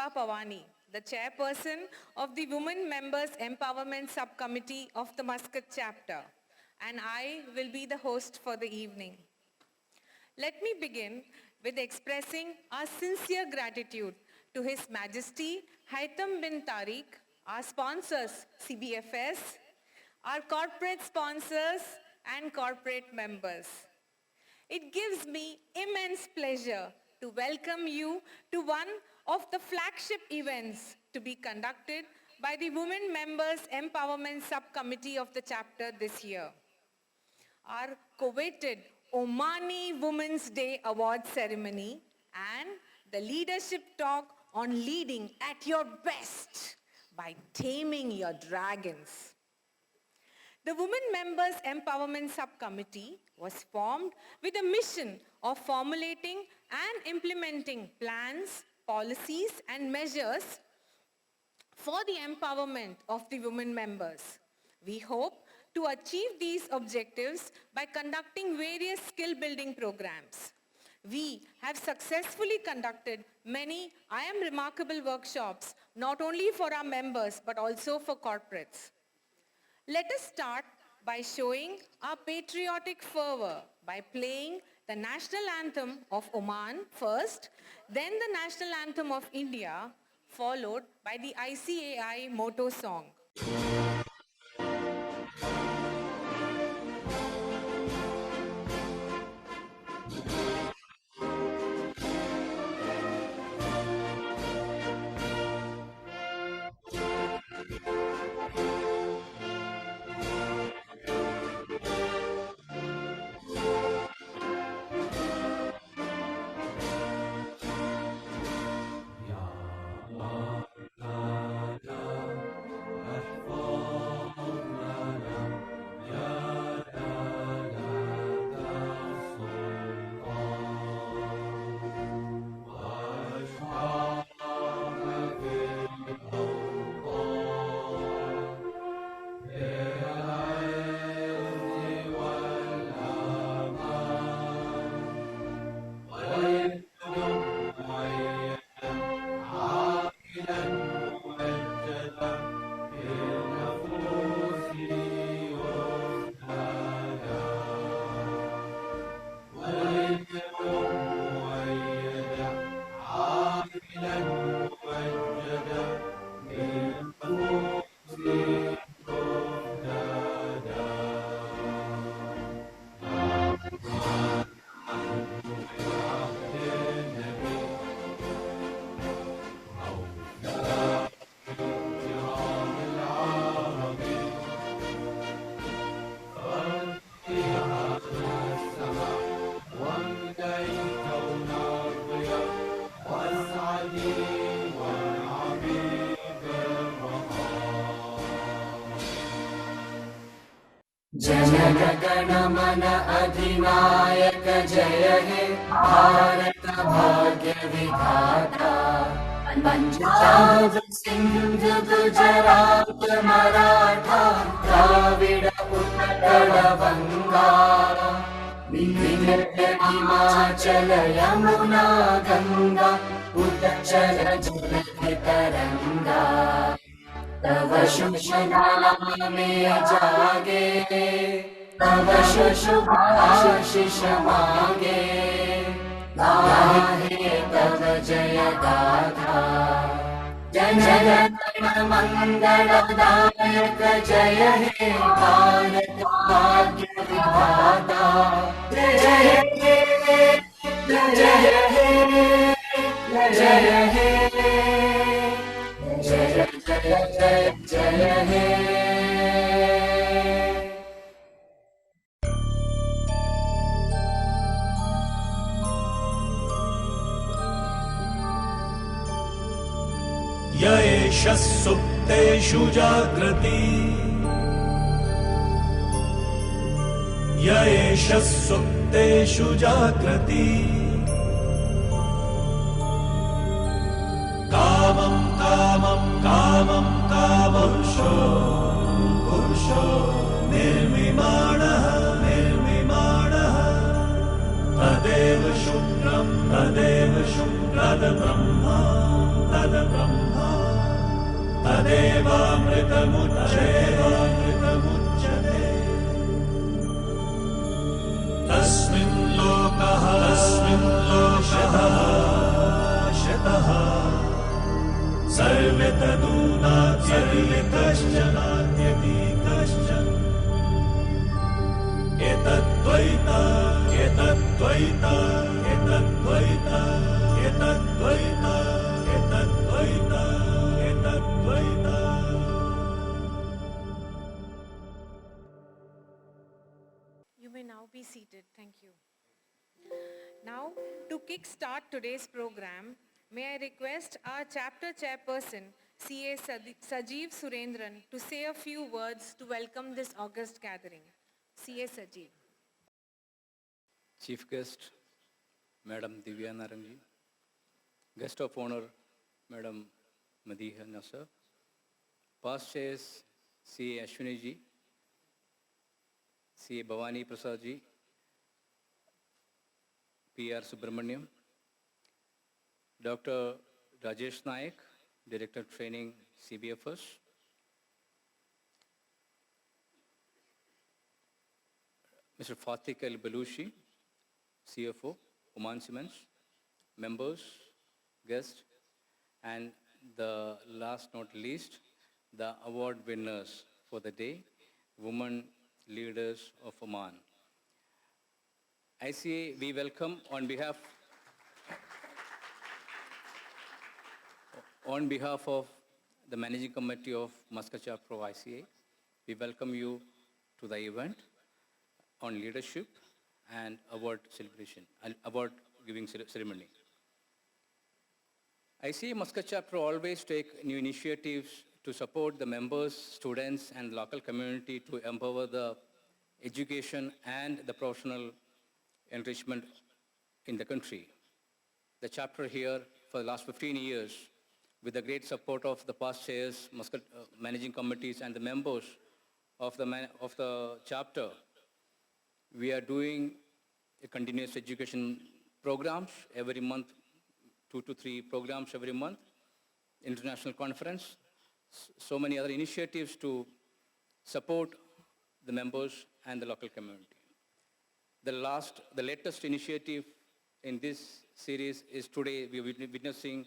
Pushpa Pawani, the chairperson of the Women Members Empowerment Subcommittee of the Muscat chapter, and I will be the host for the evening. Let me begin with expressing our sincere gratitude to His Majesty Haitham bin Tariq, our sponsors CBFS, our corporate sponsors and corporate members. It gives me immense pleasure to welcome you to one of the flagship events to be conducted by the Women Members Empowerment Subcommittee of the chapter this year. Our coveted Omani Women's Day Award ceremony and the leadership talk on leading at your best by taming your dragons. The Women Members Empowerment Subcommittee was formed with a mission of formulating and implementing plans, policies, and measures for the empowerment of the women members. We hope to achieve these objectives by conducting various skill-building programs. We have successfully conducted many I Am Remarkable workshops, not only for our members, but also for corporates. Let us start by showing our patriotic fervor by playing the national anthem of Oman first, then the national anthem of India, followed by the ICAI motto song. Jana Gana Mana अधिनायक जय हे भारत भाग्य विधाता पंजाब सिंध गुजरात मराठा द्राविड़ उत्कल बंगा हिमाचल यमुना गंगा उच्चल जलधि तरंगा तव शुभ में जागे तव शुभ आशीष मांगे गाहे तव जय गाथा जन गण मंगलदायक जय हे भारत भाग्य विधाता जय हे जय हे जय हे जय जय जय हे य एष सुप्तेषु जाग्रति य एष सुप्तेषु जाग्रति कामं कामं कामं कामं पुरुषो निर्विमाणः निर्विमाणः तदेव शुक्रं तदेव शुक्रं तद्ब्रह्मा तदेवामृतमुच्यते तस्मिन् लोकः शतः सर्वे तदूनात्यपि कश्चनात्यपि कश्चन एतद्द्वैता एतद्द्वैता एतद्द्वैता एतद्द्वैता एतद्द्वैता एतद्द्वैता. You may now be seated. Thank you. Now, to kick-start today's program, may I request our chapter chairperson, CA Sajeev Surendran, to say a few words to welcome this august gathering. CA Sajeev. Chief guest, Madam Divya Narangi, guest of honor, Madam Madiha Nasser, past chairs, CA Ashwini ji, CA Bhavani Prasad ji, PR Subramaniam, Dr. Rajesh Naik, Director Training, CBFS, Mr. Fatik El Balushi, CFO, Oman Cements, members, guests, and the last not least, the award winners for the day, Women Leaders of Oman. ICA, we welcome on behalf of the Managing Committee of Muscat Chapter of ICA, we welcome you to the event on leadership and award celebration, award giving ceremony. ICA Muscat Chapter always take new initiatives to support the members, students, and local community to empower the education and the professional enrichment in the country. The chapter here for the last 15 years, with the great support of the past chairs, Muscat managing committees, and the members of the chapter, we are doing a continuous education programs every month, 2 to 3 programs every month, international conference, so many other initiatives to support the members and the local community. The latest initiative in this series is today we are witnessing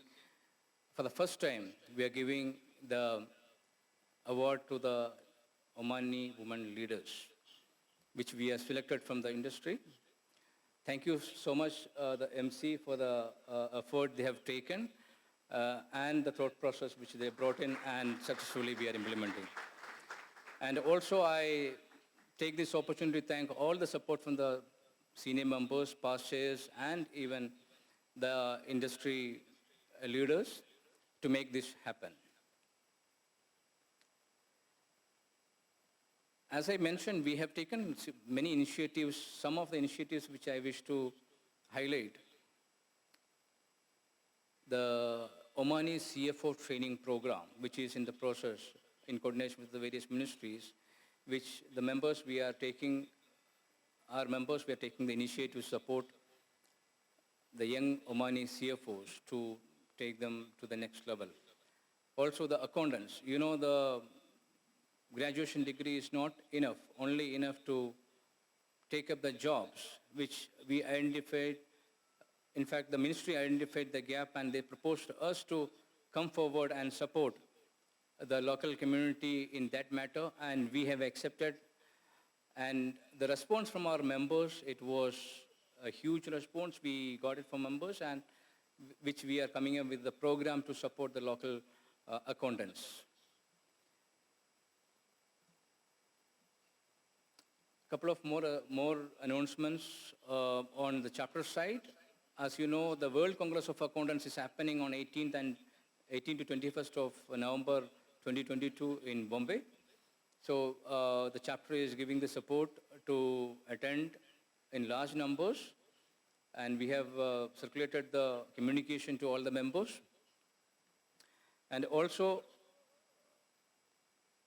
for the first time, we are giving the award to the Omani women leaders, which we have selected from the industry. Thank you so much, the MC, for the effort they have taken and the thought process which they brought in and successfully we are implementing. And also I take this opportunity to thank all the support from the senior members, past chairs, and even the industry leaders to make this happen. As I mentioned, we have taken many initiatives, some of the initiatives which I wish to highlight. The Omani CFO training program, which is in the process in coordination with the various ministries, which the members we are taking, the initiative to support the young Omani CFOs to take them to the next level. Also the accountants, you know, the graduation degree is not enough, only enough to take up the jobs, which we identified. In fact, the ministry identified the gap and they proposed to us to come forward and support the local community in that matter, and we have accepted. And the response from our members, it was a huge response. We got it from members, and which we are coming up with the program to support the local accountants. Couple of more announcements on the chapter side. As you know, the World Congress of Accountants is happening on 18th to 21st of November 2022 in Bombay. So the chapter is giving the support to attend in large numbers, and we have circulated the communication to all the members. And also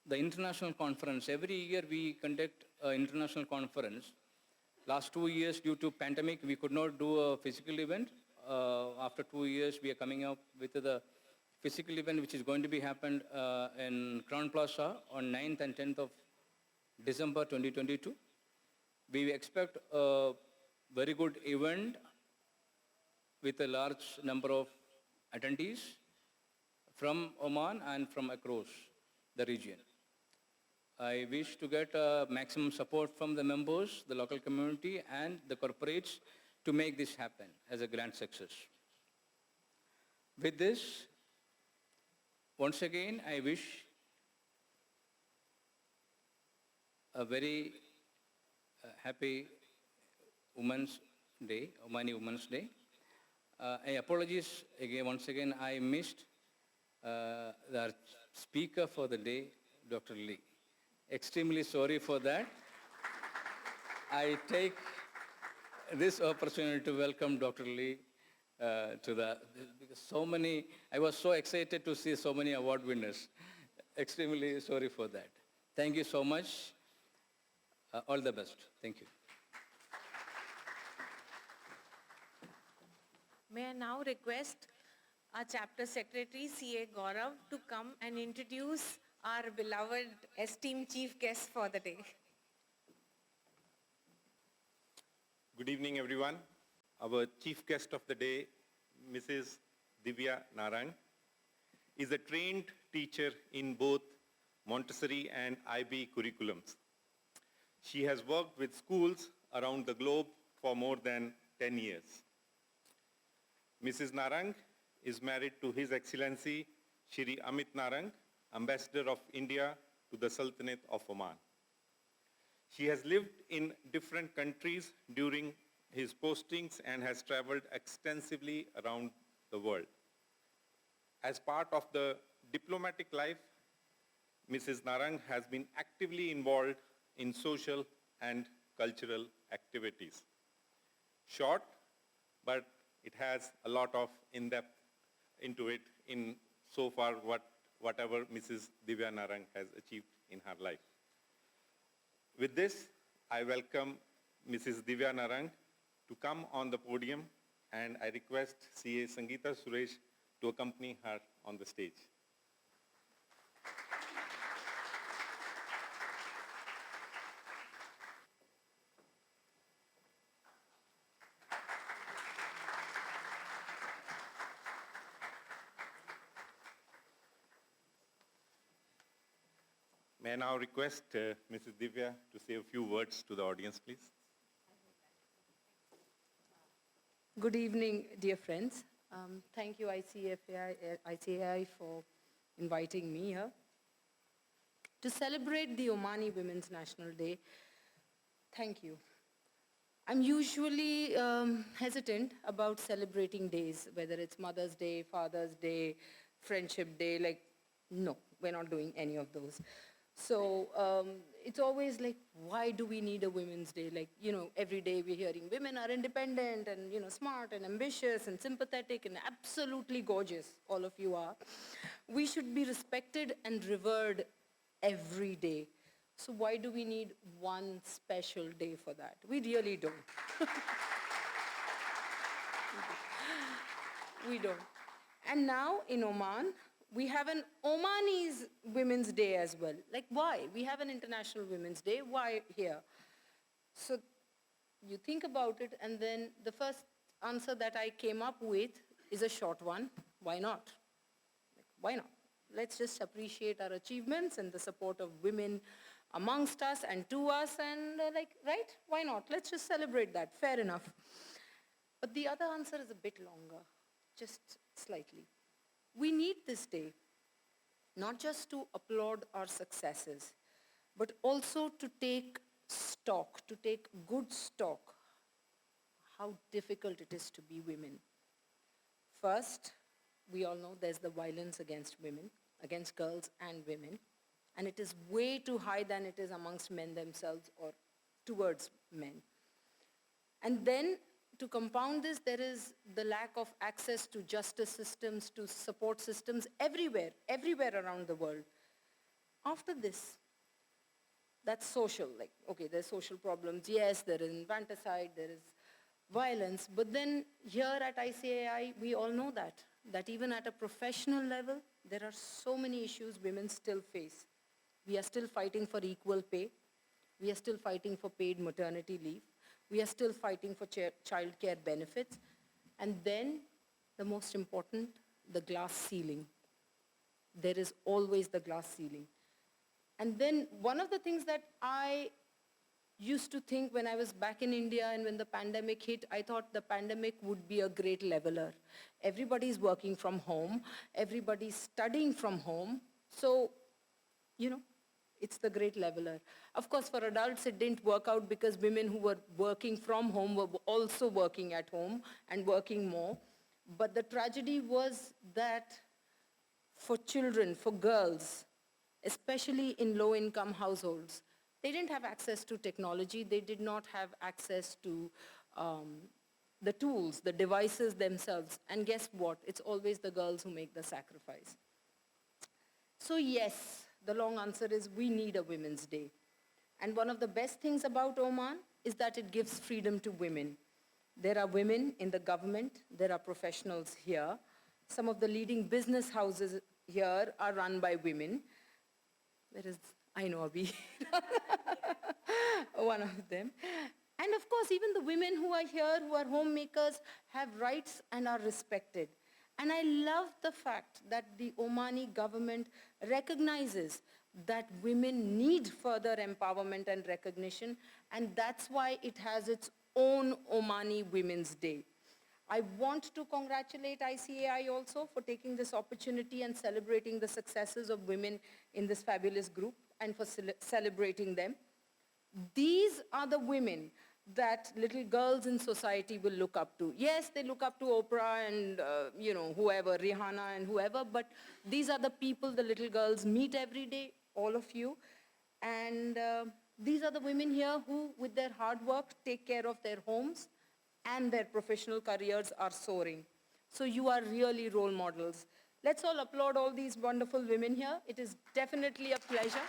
the international conference. Every year we conduct an international conference. Last 2 years, due to pandemic, we could not do a physical event. After 2 years, we are coming up with the physical event which is going to be happened in Crown Plaza on 9th and 10th of December 2022. We expect a very good event with a large number of attendees from Oman and from across the region. I wish to get maximum support from the members, the local community, and the corporates to make this happen as a grand success. With this, once again, I wish a very happy Women's Day, Omani Women's Day. I apologize again, once again, I missed the speaker for the day, Dr. Lee. Extremely sorry for that. I take this opportunity to welcome Dr. Lee to because I was so excited to see so many award winners. Extremely sorry for that. Thank you so much. All the best. Thank you. May I now request our chapter secretary, C.A. Gaurav, to come and introduce our beloved esteemed chief guest for the day. Good evening, everyone. Our chief guest of the day, Mrs. Divya Narang, is a trained teacher in both Montessori and IB curriculums. She has worked with schools around the globe for more than 10 years. Mrs. Narang is married to His Excellency Shri Amit Narang, Ambassador of India to the Sultanate of Oman. She has lived in different countries during his postings and has traveled extensively around the world. As part of the diplomatic life, Mrs. Narang has been actively involved in social and cultural activities. Short, but it has a lot of in-depth into it in so far whatever Mrs. Divya Narang has achieved in her life. With this, I welcome Mrs. Divya Narang to come on the podium, and I request CA Sangeeta Suresh to accompany her on the stage. May I now request Mrs. Divya to say a few words to the audience, please? Good evening, dear friends. Thank you, ICAI, for inviting me here. To celebrate the Omani Women's National Day, thank you. I'm usually hesitant about celebrating days, whether it's Mother's Day, Father's Day, Friendship Day, like, no, we're not doing any of those. So it's always like, why do we need a Women's Day? Like, every day we're hearing women are independent and, smart and ambitious and sympathetic and absolutely gorgeous, all of you are. We should be respected and revered every day. So why do we need one special day for that? We really don't. We don't. And now in Oman, we have an Omani's Women's Day as well. Like, why? We have an International Women's Day. Why here? So you think about it, and then the first answer that I came up with is a short one. Why not? Why not? Let's just appreciate our achievements and the support of women amongst us and to us, and right? Why not? Let's just celebrate that. Fair enough. But the other answer is a bit longer, just slightly. We need this day, not just to applaud our successes, but also to take stock, to take good stock, how difficult it is to be women. First, we all know there's the violence against women, against girls and women, and it is way too high than it is amongst men themselves or towards men. And then, to compound this, there is the lack of access to justice systems, to support systems everywhere around the world. After this, that's social, like, okay, there's social problems. Yes, there is infanticide, there is violence, but then here at ICAI, we all know that that even at a professional level, there are so many issues women still face. We are still fighting for equal pay. We are still fighting for paid maternity leave. We are still fighting for child care benefits. And then, the most important, the glass ceiling. There is always the glass ceiling. And then one of the things that I used to think when I was back in India and when the pandemic hit, I thought the pandemic would be a great leveler. Everybody's working from home. Everybody's studying from home. So, it's the great leveler. Of course, for adults, it didn't work out because women who were working from home were also working at home and working more. But the tragedy was that for children, for girls, especially in low-income households, they didn't have access to technology. They did not have access to the tools, the devices themselves. And guess what? It's always the girls who make the sacrifice. So yes, the long answer is we need a Women's Day. And one of the best things about Oman is that it gives freedom to women. There are women in the government. There are professionals here. Some of the leading business houses here are run by women. There is, I know Abhi, one of them. And of course, even the women who are here, who are homemakers, have rights and are respected. And I love the fact that the Omani government recognizes that women need further empowerment and recognition, and that's why it has its own Omani Women's Day. I want to congratulate ICAI also for taking this opportunity and celebrating the successes of women in this fabulous group and for celebrating them. These are the women that little girls in society will look up to. Yes, they look up to Oprah and, whoever, Rihanna and whoever, but these are the people the little girls meet every day, all of you. And these are the women here who, with their hard work, take care of their homes and their professional careers are soaring. So you are really role models. Let's all applaud all these wonderful women here. It is definitely a pleasure.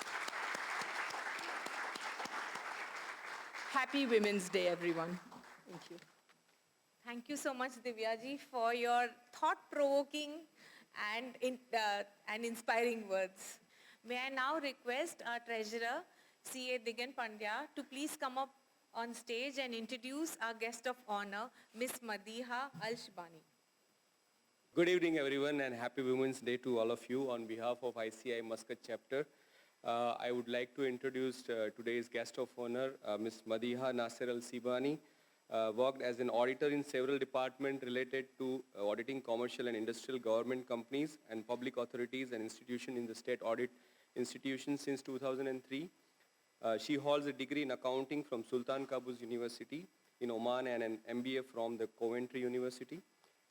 Happy Women's Day, everyone. Thank you. Thank you so much, Divyaji, for your thought-provoking and inspiring words. May I now request our treasurer, C.A. Digan Pandya, to please come up on stage and introduce our guest of honor, Ms. Madiha Al-Shbani. Good evening, everyone, and happy Women's Day to all of you. On behalf of ICI Muscat chapter, I would like to introduce today's guest of honor, Ms. Madiha Nasir Al-Sibani. Worked as an auditor in several departments related to auditing commercial and industrial government companies and public authorities and institutions in the state audit institution since 2003. She holds a degree in accounting from Sultan Qaboos University in Oman and an MBA from the Coventry University.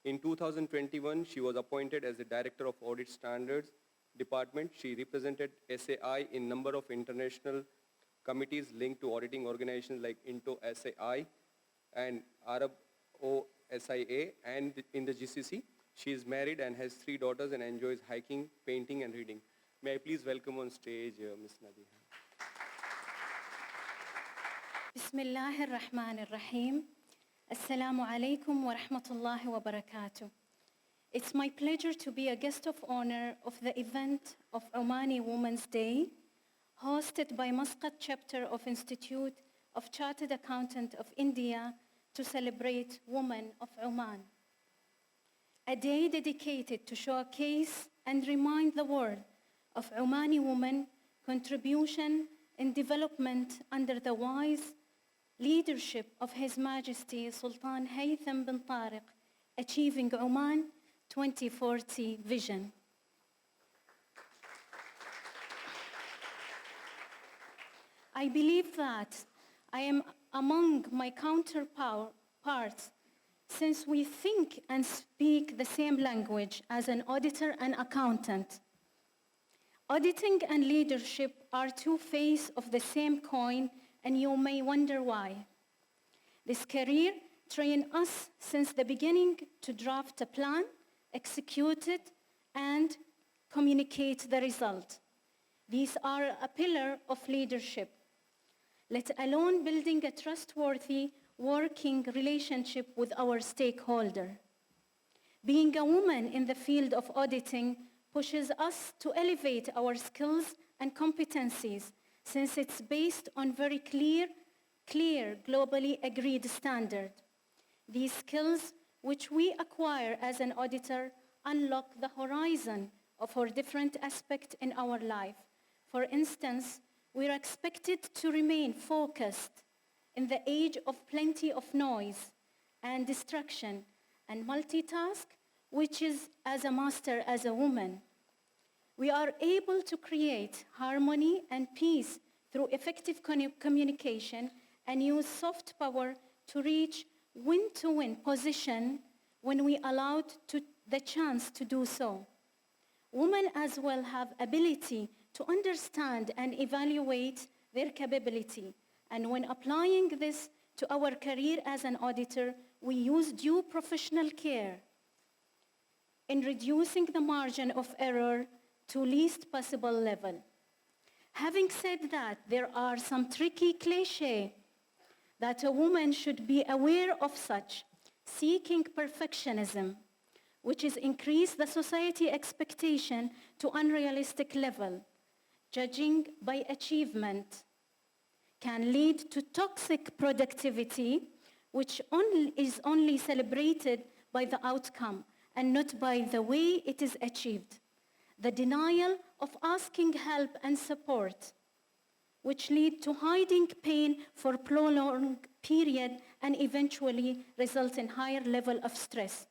In 2021, she was appointed as the Director of Audit Standards Department. She represented SAI in number of international committees linked to auditing organizations like INTO SAI and Arab OSIA and in the GCC. She is married and has 3 daughters and enjoys hiking, painting and reading. May I please welcome on stage Ms. Nadiha. بسم الله الرحمن الرحيم. Assalamu alaikum wa rahmatullahi wa barakatuh. It's my pleasure to be a guest of honor of the event of Omani Women's Day, hosted by Muscat chapter of Institute of Chartered Accountant of India to celebrate Women of Oman. A day dedicated to showcase and remind the world of Omani women contribution in development under the wise leadership of His Majesty Sultan Haytham bin Tariq, achieving Oman 2040 vision. I believe that I am among my counterparts since we think and speak the same language as an auditor and accountant. Auditing and leadership are 2 faces of the same coin, and you may wonder why. This career trained us since the beginning to draft a plan, execute it, and communicate the result. These are a pillar of leadership, let alone building a trustworthy working relationship with our stakeholder. Being a woman in the field of auditing pushes us to elevate our skills and competencies since it's based on very clear, globally agreed standard. These skills, which we acquire as an auditor, unlock the horizon of our different aspects in our life. For instance, we are expected to remain focused in the age of plenty of noise and distraction and multitask, which is as a master as a woman. We are able to create harmony and peace through effective communication and use soft power to reach win-to-win position when we allowed the chance to do so. Women as well have ability to understand and evaluate their capability. And when applying this to our career as an auditor, we use due professional care in reducing the margin of error to least possible level. Having said that, there are some tricky cliches that a woman should be aware of, such seeking perfectionism, which is increase the society expectation to unrealistic level. Judging by achievement can lead to toxic productivity, which is only celebrated by the outcome and not by the way it is achieved. The denial of asking help and support, which lead to hiding pain for prolonged period and eventually result in higher level of stress.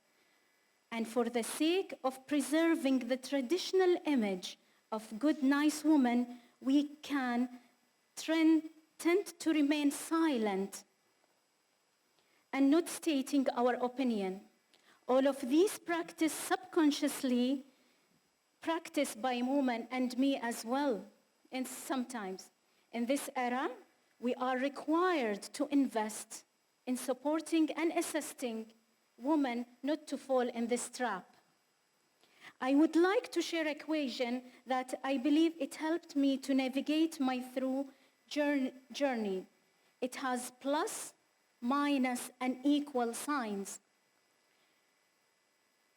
And for the sake of preserving the traditional image of good, nice woman, we can tend to remain silent and not stating our opinion. All of these practice subconsciously practiced by women and me as well, and sometimes. In this era, we are required to invest in supporting and assisting women not to fall in this trap. I would like to share an equation that I believe it helped me to navigate my through journey. It has plus, minus, and equal signs.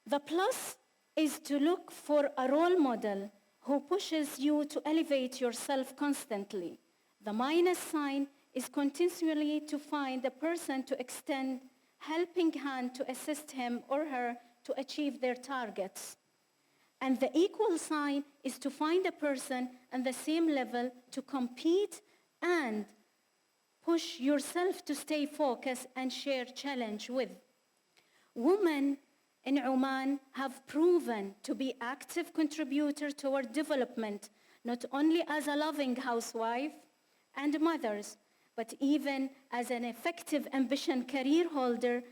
The plus is to look for a role model who pushes you to elevate yourself constantly. The minus sign is continually to find a person to extend helping hand to assist him or her to achieve their targets. And the equal sign is to find a person on the same level to compete and push yourself to stay focused and share challenge with. Women in Oman have proven to be active contributors toward development, not only as a loving housewife and mothers, but even as an effective ambition career holder,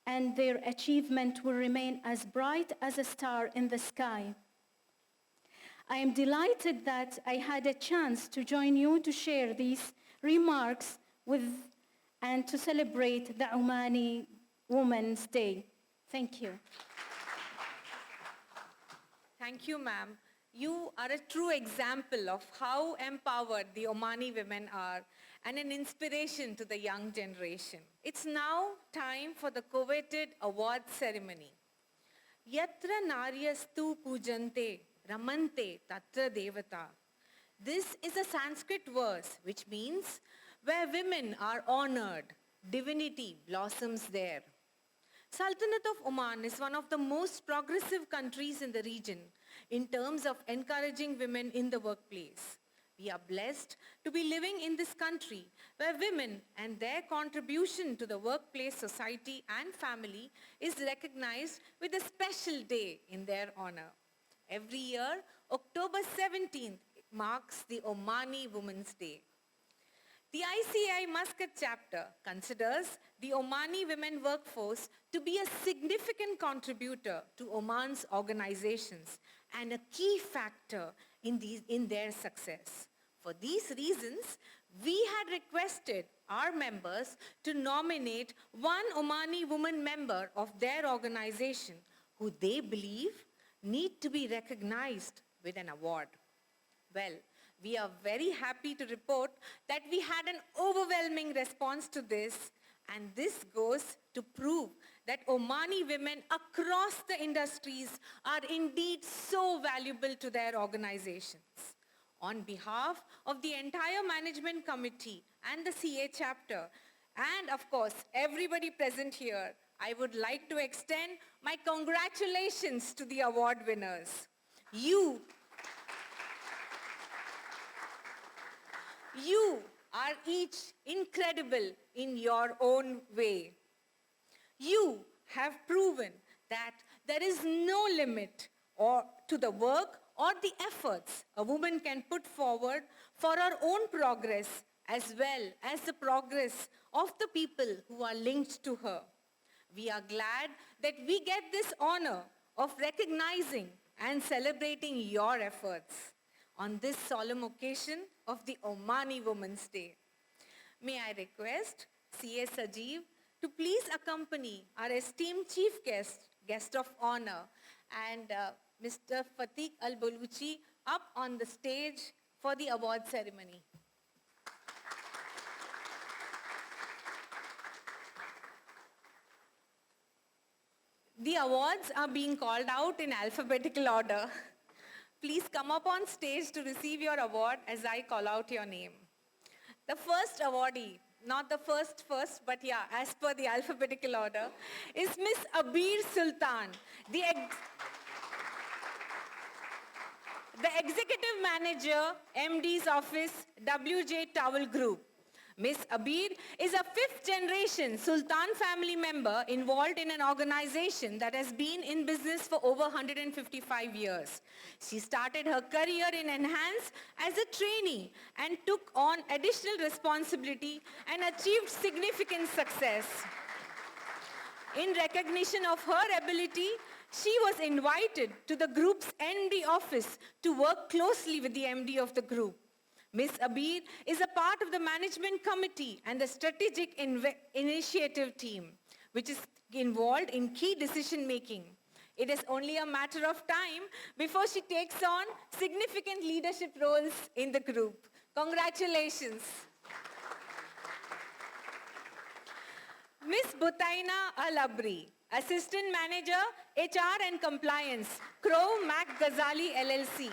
and their achievement will remain as bright as a star in the sky. I am delighted that I had a chance to join you to share these remarks with and to celebrate the Omani Women's Day. Thank you. Thank you, ma'am. You are a true example of how empowered the Omani women are and an inspiration to the young generation. It's now time for the coveted award ceremony. Yatra naryastu pujante ramante tatra devata. This is a Sanskrit verse which means where women are honored, divinity blossoms there. Sultanate of Oman is one of the most progressive countries in the region in terms of encouraging women in the workplace. We are blessed to be living in this country where women and their contribution to the workplace, society and family is recognized with a special day in their honor. Every year, October 17th marks the Omani Women's Day. The ICI Muscat chapter considers the Omani women workforce to be a significant contributor to Oman's organizations and a key factor in their success. For these reasons, we had requested our members to nominate one Omani woman member of their organization who they believe need to be recognized with an award. Well, we are very happy to report that we had an overwhelming response to this, And this goes to prove that Omani women across the industries are indeed so valuable to their organizations. On behalf of the entire management committee and the CA chapter, and of course, everybody present here, I would like to extend my congratulations to the award winners. You are each incredible in your own way. You have proven that there is no limit to the work or the efforts a woman can put forward for her own progress as well as the progress of the people who are linked to her. We are glad that we get this honor of recognizing and celebrating your efforts on this solemn occasion of the Omani Women's Day. May I request CA Sajeev to please accompany our esteemed chief guest of honor, and Mr. Fatiq Al-Baluchi up on the stage for the award ceremony. The awards are being called out in alphabetical order. Please come up on stage to receive your award as I call out your name. The first awardee, not the first, but yeah, as per the alphabetical order, is Miss Abir Sultan, the Executive Manager, MD's Office, WJ Towel Group. Miss Abir is a 5th generation Sultan family member involved in an organization that has been in business for over 155 years. She started her career in Enhance as a trainee and took on additional responsibility and achieved significant success. In recognition of her ability, she was invited to the group's MD office to work closely with the MD of the group. Ms. Abir is a part of the management committee and the strategic initiative team, which is involved in key decision making. It is only a matter of time before she takes on significant leadership roles in the group. Congratulations. Ms. Butaina Al-Abri, Assistant Manager, HR and Compliance, Crow Mac Ghazali LLC.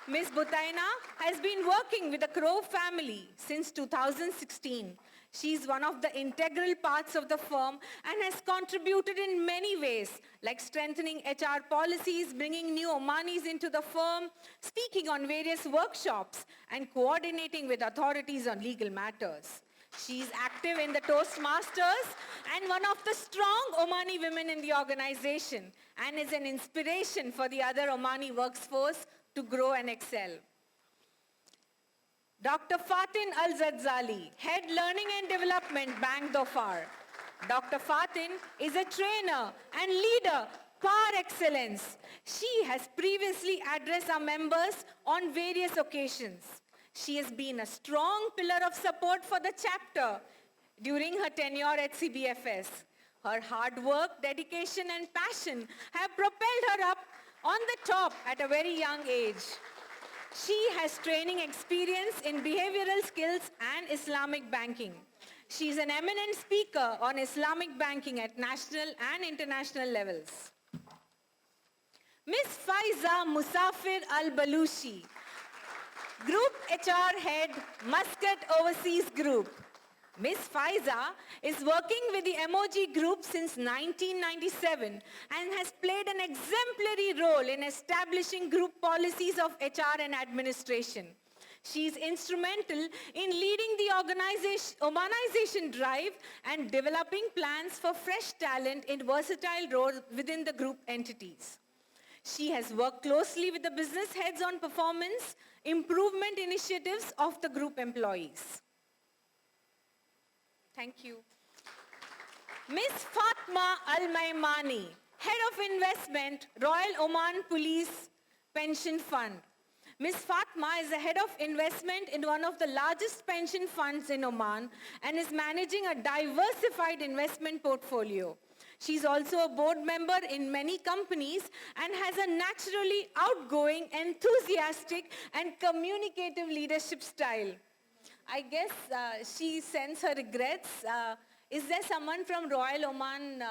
Ms. Butaina has been working with the Crow family since 2016. She is one of the integral parts of the firm and has contributed in many ways, like strengthening HR policies, bringing new Omanis into the firm, speaking on various workshops, and coordinating with authorities on legal matters. She is active in the Toastmasters and one of the strong Omani women in the organization, and is an inspiration for the other Omani workforce to grow and excel. Dr. Fatin Al-Zadzali, Head Learning and Development, Bank Dhofar. Dr. Fatin is a trainer and leader par excellence. She has previously addressed our members on various occasions. She has been a strong pillar of support for the chapter during her tenure at CBFS. Her hard work, dedication, and passion have propelled her up on the top at a very young age. She has training experience in behavioral skills and Islamic banking. She is an eminent speaker on Islamic banking at national and international levels. Ms. Faiza Musafir Al-Balushi, Group HR Head, Muscat Overseas Group. Ms. Faiza is working with the MOG Group since 1997 and has played an exemplary role in establishing group policies of HR and administration. She is instrumental in leading the Omanization drive and developing plans for fresh talent in versatile roles within the group entities. She has worked closely with the business heads on performance improvement initiatives of the group employees. Thank you. Ms. Fatma Al-Maimani, Head of Investment, Royal Oman Police Pension Fund. Ms. Fatma is the Head of Investment in one of the largest pension funds in Oman and is managing a diversified investment portfolio. She's also a board member in many companies and has a naturally outgoing, enthusiastic, and communicative leadership style. I guess she sends her regrets Is there someone from Royal Oman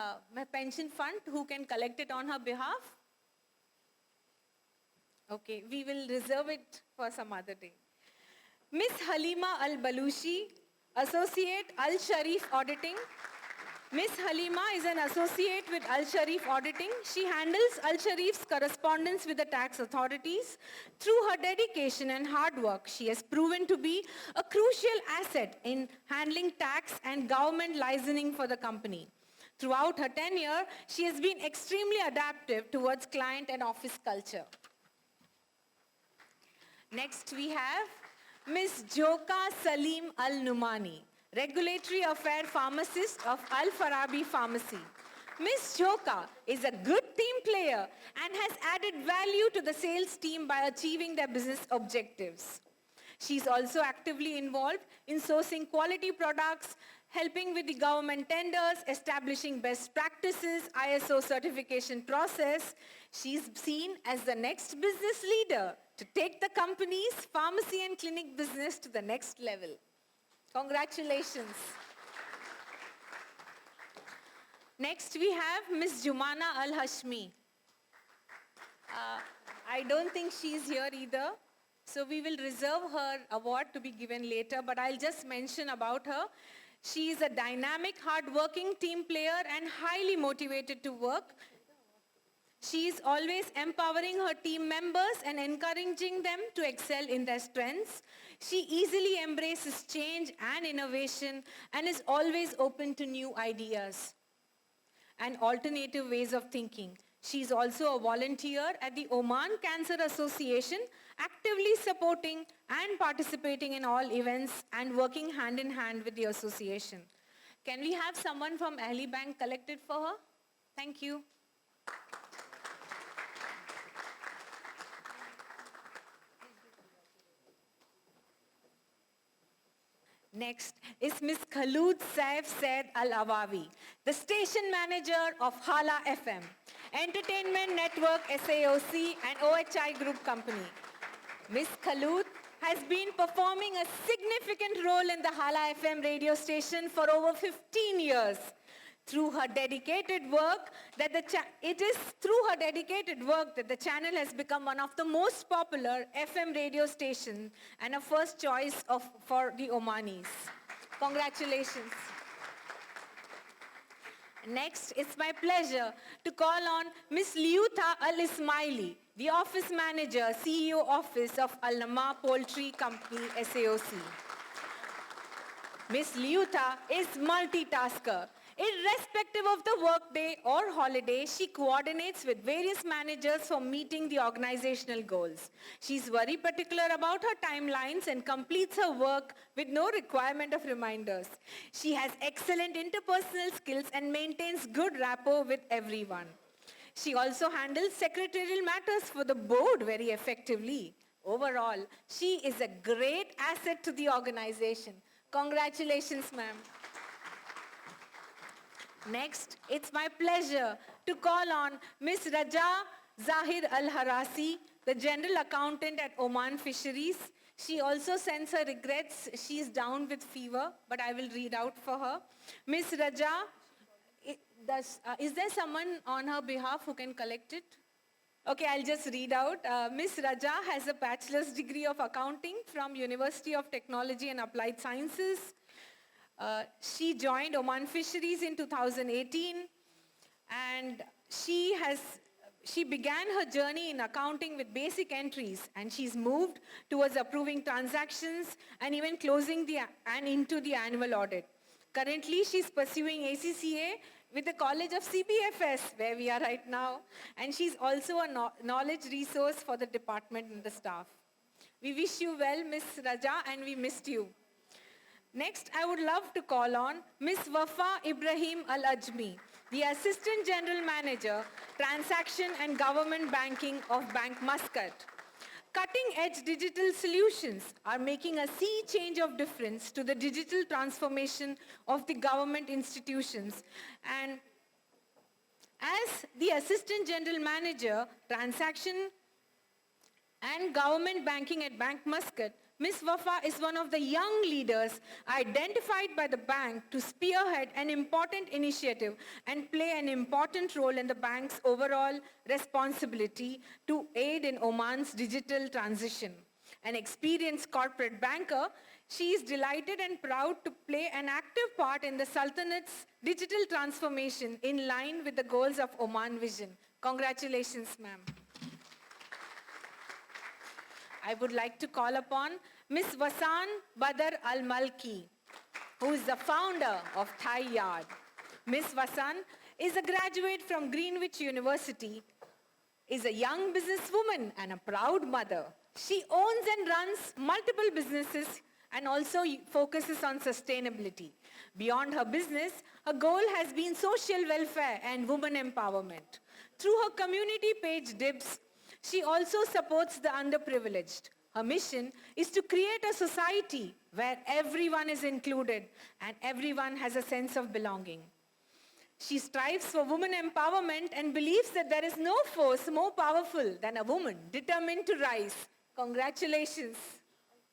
Pension Fund who can collect it on her behalf? Okay, we will reserve it for some other day. Miss Halima Al-Balushi, Associate Al-Sharif Auditing. Miss Halima is an associate with Al-Sharif Auditing. She handles Al-Sharif's correspondence with the tax authorities. Through her dedication and hard work, she has proven to be a crucial asset in handling tax and government licensing for the company. Throughout her tenure, she has been extremely adaptive towards client and office culture. Next we have Ms. Joka Salim Al-Numani, Regulatory Affair Pharmacist of Al-Farabi Pharmacy. Ms. Joka is a good team player and has added value to the sales team by achieving their business objectives. She's also actively involved in sourcing quality products, helping with the government tenders, establishing best practices, ISO certification process. She's seen as the next business leader to take the company's pharmacy and clinic business to the next level. Congratulations. Next we have Ms. Jumana Al-Hashmi. I don't think she's here either. So we will reserve her award to be given later, but I'll just mention about her. She is a dynamic, hard-working team player and highly motivated to work. She is always empowering her team members and encouraging them to excel in their strengths. She easily embraces change and innovation and is always open to new ideas and alternative ways of thinking. She is also a volunteer at the Oman Cancer Association, actively supporting and participating in all events and working hand in hand with the association. Can we have someone from Ahli Bank collected for her? Thank you. Next is Ms. Khalood Saif Said Al-Awawi, the station manager of Hala FM, Entertainment Network SAOC and OHI Group Company. Ms. Khalood has been performing a significant role in the Hala FM radio station for over 15 years. Through her dedicated work, it is through her dedicated work that the channel has become one of the most popular FM radio stations and a first choice for the Omanis. Congratulations. Next, it's my pleasure to call on Ms. Liuta Al-Ismaili, the Office Manager, CEO Office of Al-Nama Poultry Company, SAOC. Ms. Liuta is multitasker. Irrespective of the workday or holiday, she coordinates with various managers for meeting the organizational goals. She's very particular about her timelines and completes her work with no requirement of reminders. She has excellent interpersonal skills and maintains good rapport with everyone. She also handles secretarial matters for the board very effectively. Overall, she is a great asset to the organization. Congratulations, ma'am. Next, it's my pleasure to call on Ms. Raja Zahir Al-Harasi, the General Accountant at Oman Fisheries. She also sends her regrets. She's down with fever, but I will read out for her. Ms. Raja, is there someone on her behalf who can collect it? Okay, I'll just read out. Ms. Raja has a bachelor's degree of accounting from University of Technology and Applied Sciences. She joined Oman Fisheries in 2018 and she began her journey in accounting with basic entries and she's moved towards approving transactions and even closing into the annual audit. Currently, she's pursuing ACCA with the College of CBFS, where we are right now, and she's also a knowledge resource for the department and the staff. We wish you well, Ms. Raja, and we missed you. Next, I would love to call on Ms. Wafa Ibrahim Al-Ajmi, the Assistant General Manager, Transaction and Government Banking of Bank Muscat. Cutting-edge digital solutions are making a sea change of difference to the digital transformation of the government institutions. And as the Assistant General Manager, Transaction and Government Banking at Bank Muscat, Ms. Wafa is one of the young leaders identified by the bank to spearhead an important initiative and play an important role in the bank's overall responsibility to aid in Oman's digital transition. An experienced corporate banker, she is delighted and proud to play an active part in the Sultanate's digital transformation in line with the goals of Oman Vision. Congratulations, ma'am. I would like to call upon Ms. Wasan Badr Al-Malki, who is the founder of Thai Yard. Ms. Wasan is a graduate from Greenwich University, is a young businesswoman and a proud mother. She owns and runs multiple businesses and also focuses on sustainability. Beyond her business, her goal has been social welfare and women empowerment. Through her community page DIBS, she also supports the underprivileged. Her mission is to create a society where everyone is included and everyone has a sense of belonging. She strives for women empowerment and believes that there is no force more powerful than a woman determined to rise. Congratulations.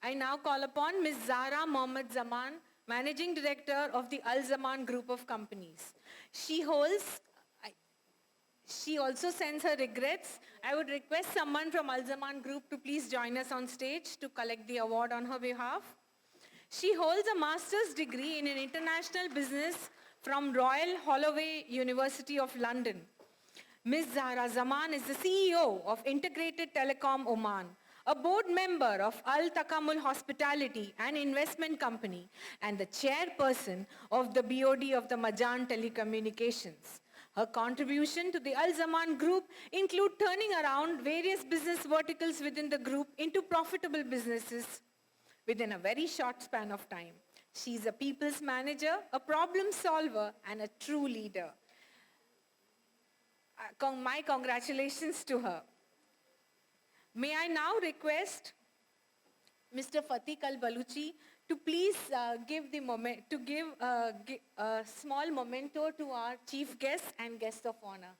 I now call upon Ms. Zara Mohammed Zaman, Managing Director of the Al Zaman Group of Companies. She also sends her regrets. I would request someone from Al Zaman Group to please join us on stage to collect the award on her behalf. She holds a master's degree in international business from Royal Holloway University of London. Ms. Zahra Zaman is the CEO of Integrated Telecom Oman, a board member of Al Takamul Hospitality and Investment Company, and the chairperson of the BOD of the Majan Telecommunications. Her contribution to the Al Zaman Group include turning around various business verticals within the group into profitable businesses within a very short span of time. She's a people's manager, a problem solver, and a true leader. My congratulations to her. May I now request Mr. Fatiq Al-Baluchi to please give a small memento to our chief guest and guest of honor.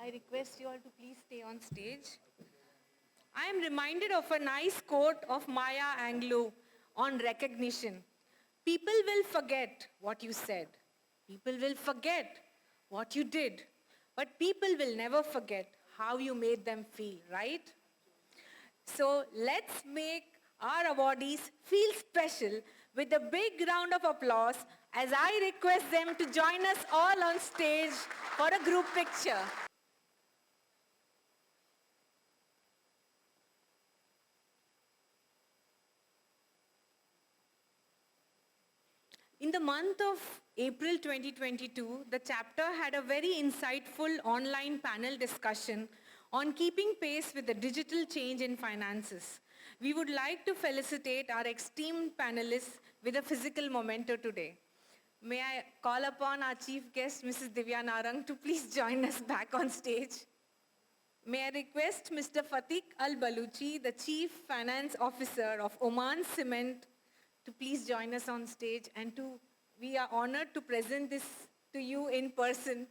I request you all to please stay on stage. I am reminded of a nice quote of Maya Angelou on recognition. People will forget what you said. People will forget what you did. But people will never forget how you made them feel, right? So let's make our awardees feel special with a big round of applause as I request them to join us all on stage for a group picture. In the month of April 2022, the chapter had a very insightful online panel discussion on keeping pace with the digital change in finances. We would like to felicitate our esteemed panelists with a physical memento today. May I call upon our chief guest, Mrs. Divya Narang, to please join us back on stage. May I request Mr. Fatiq Al-Baluchi, the Chief Finance Officer of Oman Cement, to please join us on stage, and we are honored to present this to you in person.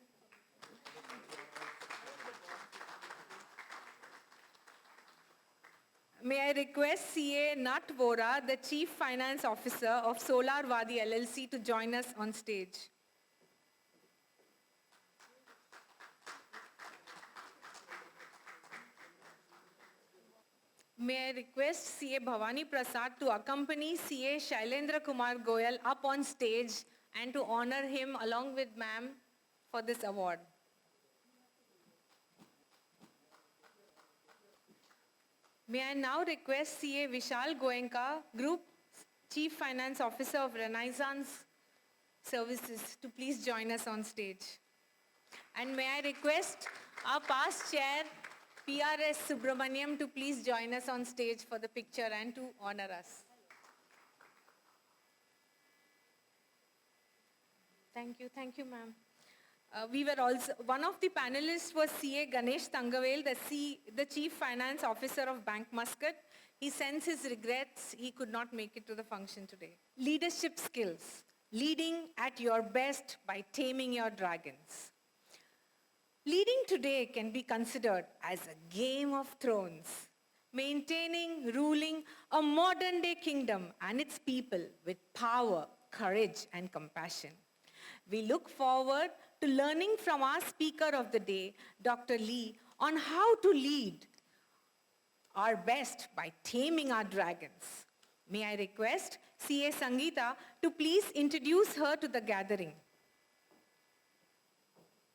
May I request CA Nat Vora, the Chief Finance Officer of Solar Wadi LLC, to join us on stage. May I request CA Bhavani Prasad to accompany CA Shailendra Kumar Goyal up on stage and to honor him along with ma'am for this award. May I now request CA Vishal Goenka, Group Chief Finance Officer of Renaissance Services, to please join us on stage. And may I request our past chair, PRS Subramaniam, to please join us on stage for the picture and to honor us. Thank you, ma'am. One of the panelists was CA Ganesh Tangavel, the Chief Finance Officer of Bank Muscat. He sends his regrets he could not make it to the function today. Leadership skills. Leading at your best by taming your dragons. Leading today can be considered as a game of thrones, maintaining, ruling a modern day kingdom and its people with power, courage, and compassion. We look forward to learning from our speaker of the day, Dr. Lee, on how to lead our best by taming our dragons. May I request CA Sangeeta to please introduce her to the gathering.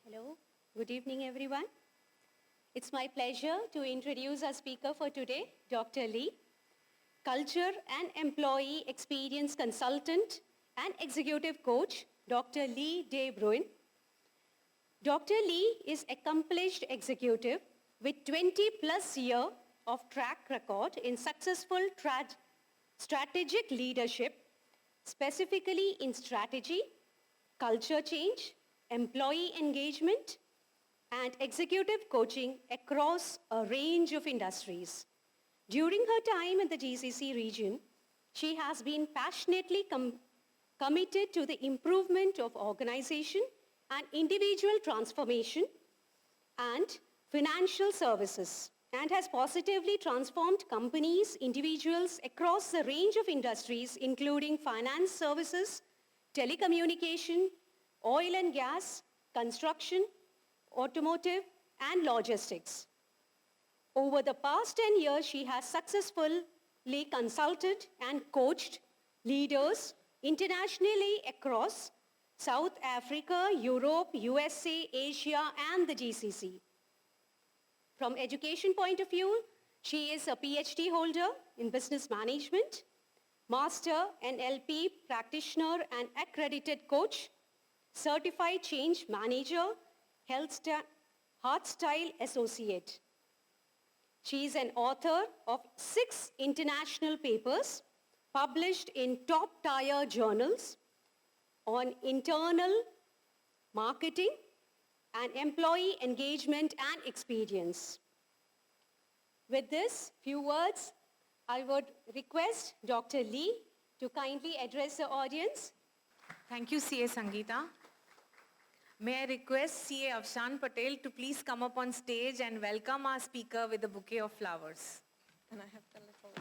Hello, good evening everyone. It's my pleasure to introduce our speaker for today, Dr. Lee, Culture and Employee Experience Consultant and Executive Coach, Dr. Lee De Bruin. Dr. Lee is accomplished executive with 20 plus year of track record in successful strategic leadership, specifically in strategy, culture change, employee engagement, and executive coaching across a range of industries. During her time in the GCC region, she has been passionately committed to the improvement of organization and individual transformation and financial services, and has positively transformed companies, individuals across a range of industries, including finance services, telecommunication, oil and gas, construction, automotive, and logistics. Over the past 10 years, she has successfully consulted and coached leaders internationally across South Africa, Europe, USA, Asia, and the GCC. From education point of view, she is a PhD holder in business management, master NLP practitioner and accredited coach, certified change manager, heart style associate. She is an author of 6 international papers published in top-tier journals on internal marketing and employee engagement and experience. With this few words, I would request Dr. Lee to kindly address the audience. Thank you, CA Sangeeta. May I request CA Avshan Patel to please come up on stage and welcome our speaker with a bouquet of flowers. Can I have the little,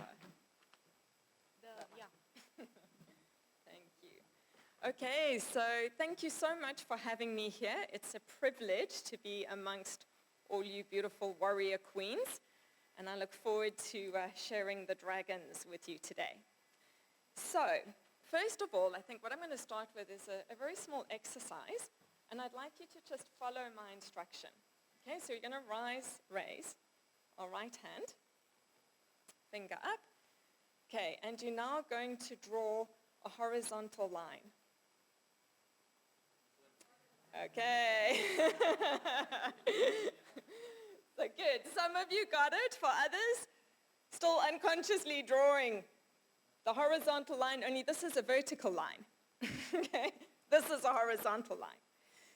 Thank you. Okay, so thank you so much for having me here. It's a privilege to be amongst all you beautiful warrior queens, and I look forward to sharing the dragons with you today. So, first of all, I think what I'm going to start with is a very small exercise, and I'd like you to just follow my instruction. Okay, so you're going to raise our right hand, finger up. Okay, and you're now going to draw a horizontal line. Okay. So good. Some of you got it. For others, still unconsciously drawing the horizontal line, only this is a vertical line. Okay? This is a horizontal line.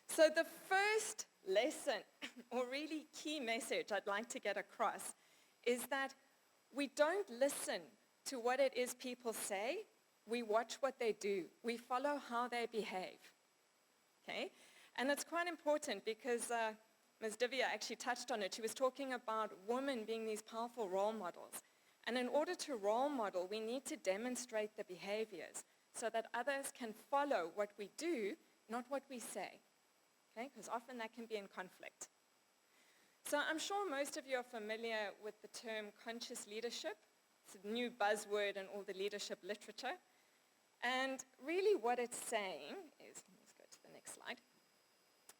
So the first lesson, or really key message I'd like to get across, is that we don't listen to what it is people say. We watch what they do. We follow how they behave. Okay? And it's quite important because Ms. Divya actually touched on it. She was talking about women being these powerful role models. And in order to role model, we need to demonstrate the behaviors so that others can follow what we do, not what we say. Okay? Because often that can be in conflict. So I'm sure most of you are familiar with the term conscious leadership. It's a new buzzword in all the leadership literature. And really what it's saying is, let's go to the next slide,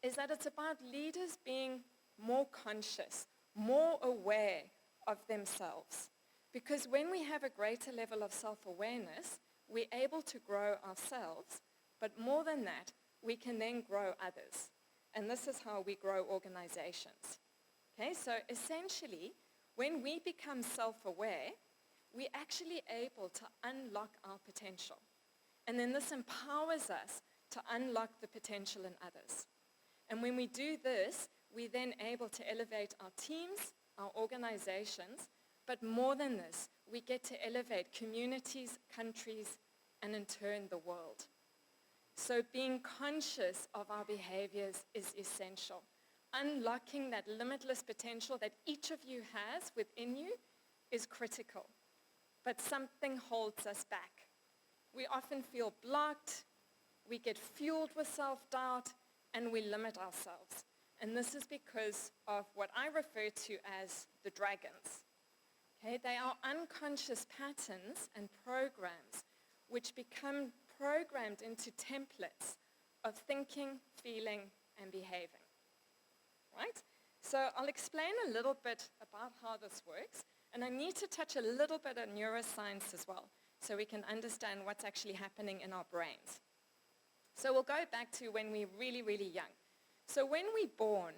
is that it's about leaders being more conscious, more aware of themselves. Because when we have a greater level of self-awareness, we're able to grow ourselves, but more than that, we can then grow others. And this is how we grow organizations. Okay, so essentially, when we become self-aware, we're actually able to unlock our potential. And then this empowers us to unlock the potential in others. And when we do this, we're then able to elevate our teams, our organizations, but more than this, we get to elevate communities, countries, and in turn the world. So being conscious of our behaviors is essential. Unlocking that limitless potential that each of you has within you is critical. But something holds us back. We often feel blocked, we get fueled with self-doubt, and we limit ourselves. And this is because of what I refer to as the dragons. Okay, they are unconscious patterns and programs which become programmed into templates of thinking, feeling, and behaving. Right? So I'll explain a little bit about how this works, and I need to touch a little bit on neuroscience as well, so we can understand what's actually happening in our brains. So we'll go back to when we're really, really young. So when we're born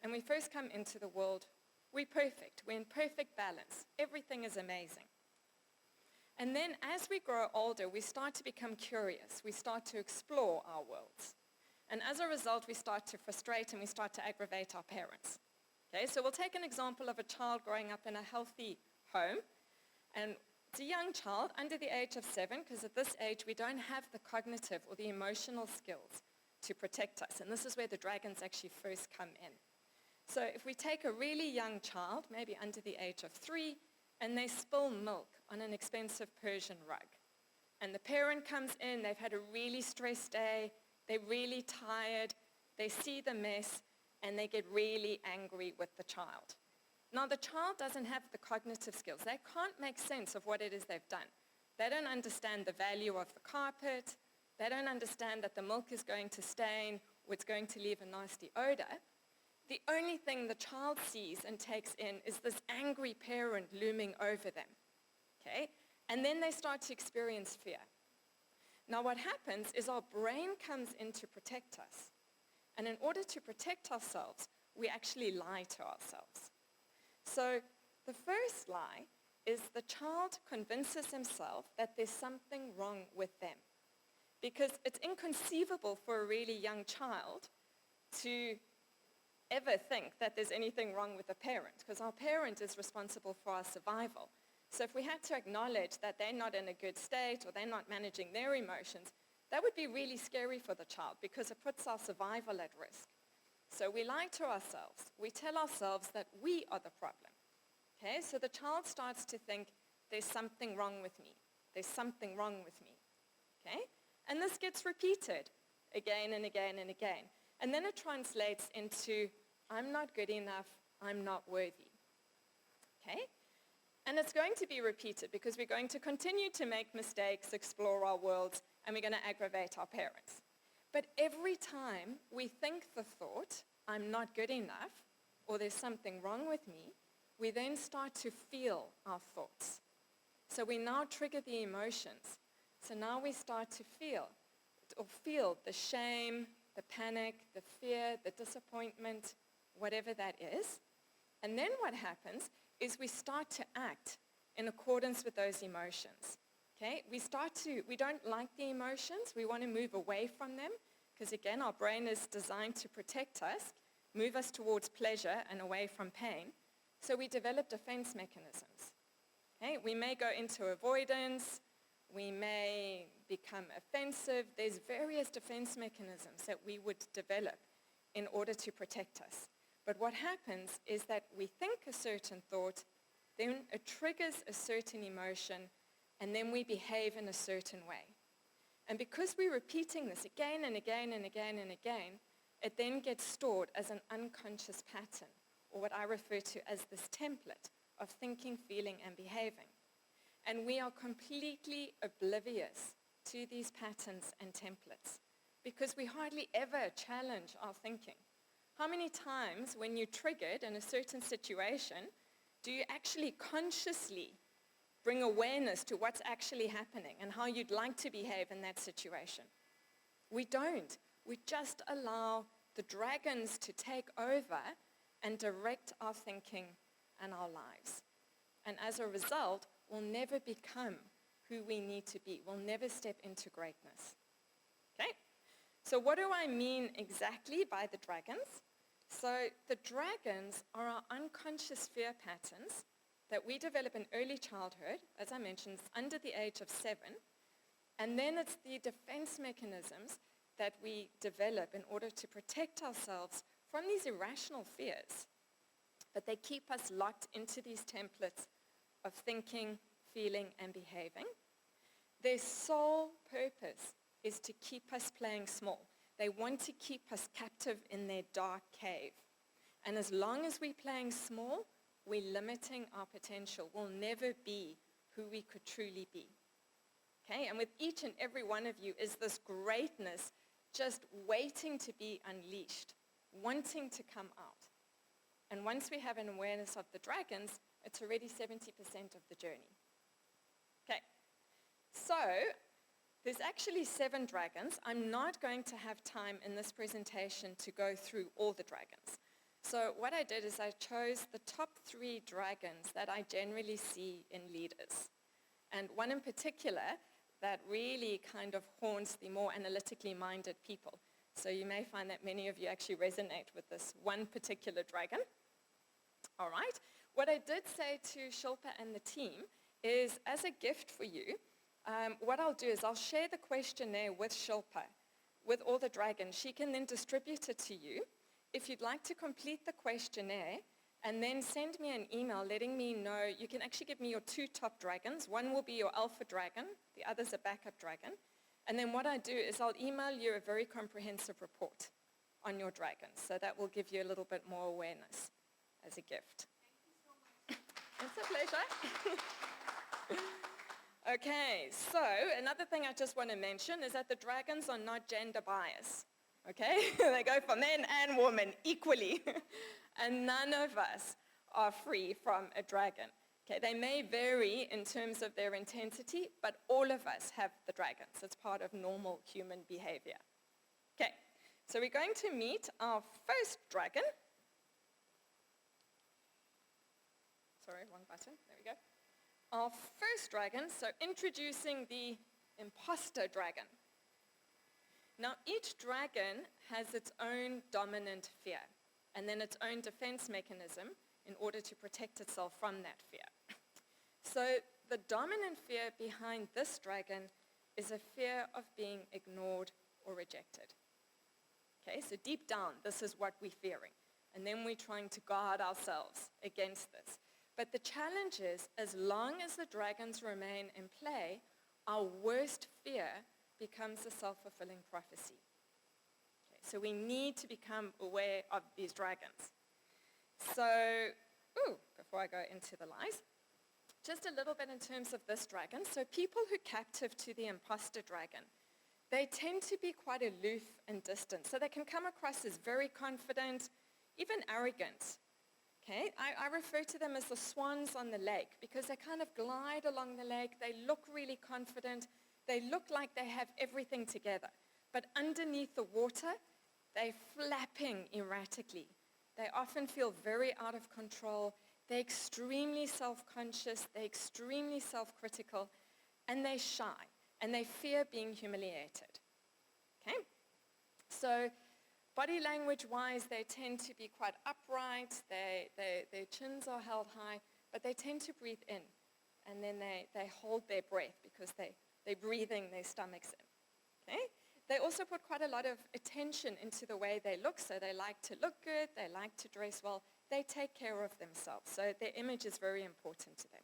and we first come into the world, we're perfect. We're in perfect balance. Everything is amazing. And then as we grow older, we start to become curious. We start to explore our worlds. And as a result, we start to frustrate and we start to aggravate our parents. Okay, so we'll take an example of a child growing up in a healthy home. And it's a young child under the age of 7, because at this age, we don't have the cognitive or the emotional skills to protect us. And this is where the dragons actually first come in. So if we take a really young child, maybe under the age of 3, and they spill milk on an expensive Persian rug, and the parent comes in, they've had a really stressed day, they're really tired, they see the mess, and they get really angry with the child. Now, the child doesn't have the cognitive skills. They can't make sense of what it is they've done. They don't understand the value of the carpet. They don't understand that the milk is going to stain or it's going to leave a nasty odor. The only thing the child sees and takes in is this angry parent looming over them. Okay? And then they start to experience fear. Now, what happens is our brain comes in to protect us. And in order to protect ourselves, we actually lie to ourselves. So the first lie is the child convinces himself that there's something wrong with them. Because it's inconceivable for a really young child to ever think that there's anything wrong with a parent, because our parent is responsible for our survival. So if we had to acknowledge that they're not in a good state or they're not managing their emotions, that would be really scary for the child because it puts our survival at risk. So we lie to ourselves. We tell ourselves that we are the problem. Okay, so the child starts to think, there's something wrong with me. There's something wrong with me. Okay? And this gets repeated again and again and again. And then it translates into, I'm not good enough, I'm not worthy. Okay? And it's going to be repeated because we're going to continue to make mistakes, explore our worlds, and we're going to aggravate our parents. But every time we think the thought, I'm not good enough, or there's something wrong with me, we then start to feel our thoughts. So we now trigger the emotions. So now we start to feel the shame, the panic, the fear, the disappointment, whatever that is. And then what happens is we start to act in accordance with those emotions. Okay? We don't like the emotions. We want to move away from them because, again, our brain is designed to protect us, move us towards pleasure and away from pain. So we develop defense mechanisms. Okay? We may go into avoidance. We may become offensive. There's various defense mechanisms that we would develop in order to protect us. But what happens is that we think a certain thought, then it triggers a certain emotion, and then we behave in a certain way. And because we're repeating this again and again and again and again, it then gets stored as an unconscious pattern, or what I refer to as this template of thinking, feeling, and behaving. And we are completely oblivious to these patterns and templates because we hardly ever challenge our thinking. How many times when you're triggered in a certain situation do you actually consciously bring awareness to what's actually happening and how you'd like to behave in that situation? We don't. We just allow the dragons to take over and direct our thinking and our lives. And as a result, we'll never become who we need to be. We'll never step into greatness. Okay? So what do I mean exactly by the dragons? So the dragons are our unconscious fear patterns that we develop in early childhood, as I mentioned, it's under the age of 7, and then it's the defense mechanisms that we develop in order to protect ourselves from these irrational fears. But they keep us locked into these templates of thinking, feeling, and behaving. Their sole purpose is to keep us playing small. They want to keep us captive in their dark cave. And as long as we're playing small, we're limiting our potential. We'll never be who we could truly be. Okay? And with each and every one of you is this greatness just waiting to be unleashed, wanting to come out. And once we have an awareness of the dragons, it's already 70% of the journey. Okay, so there's actually 7 dragons. I'm not going to have time in this presentation to go through all the dragons. So what I did is I chose the top 3 dragons that I generally see in leaders. And one in particular that really kind of haunts the more analytically minded people. So you may find that many of you actually resonate with this one particular dragon. All right. What I did say to Shilpa and the team is, as a gift for you, what I'll do is I'll share the questionnaire with Shilpa, with all the dragons. She can then distribute it to you. If you'd like to complete the questionnaire and then send me an email letting me know, you can actually give me your 2 top dragons. One will be your alpha dragon, the other's a backup dragon. And then what I do is I'll email you a very comprehensive report on your dragons. So that will give you a little bit more awareness as a gift. Thank you so much. It's a pleasure. Okay, so another thing I just want to mention is that the dragons are not gender biased. Okay, they go for men and women equally. And none of us are free from a dragon. Okay, they may vary in terms of their intensity, but all of us have the dragons. It's part of normal human behavior. Okay, so we're going to meet our first dragon. Sorry, wrong button. There we go. Our first dragon, so introducing the imposter dragon. Now, each dragon has its own dominant fear and then its own defense mechanism in order to protect itself from that fear. So the dominant fear behind this dragon is a fear of being ignored or rejected. Okay, so deep down, this is what we're fearing. And then we're trying to guard ourselves against this. But the challenge is, as long as the dragons remain in play, our worst fear becomes a self-fulfilling prophecy. Okay, so we need to become aware of these dragons. So, before I go into the lies, just a little bit in terms of this dragon. So people who are captive to the imposter dragon, they tend to be quite aloof and distant. So they can come across as very confident, even arrogant. Okay, I refer to them as the swans on the lake because they kind of glide along the lake. They look really confident. They look like they have everything together. But underneath the water, they're flapping erratically. They often feel very out of control. They're extremely self-conscious. They're extremely self-critical. And they're shy. And they fear being humiliated. Okay? So body language-wise, they tend to be quite upright. Their chins are held high. But they tend to breathe in. And then they hold their breath because they're breathing their stomachs in. Okay? They also put quite a lot of attention into the way they look. So they like to look good. They like to dress well. They take care of themselves. So their image is very important to them.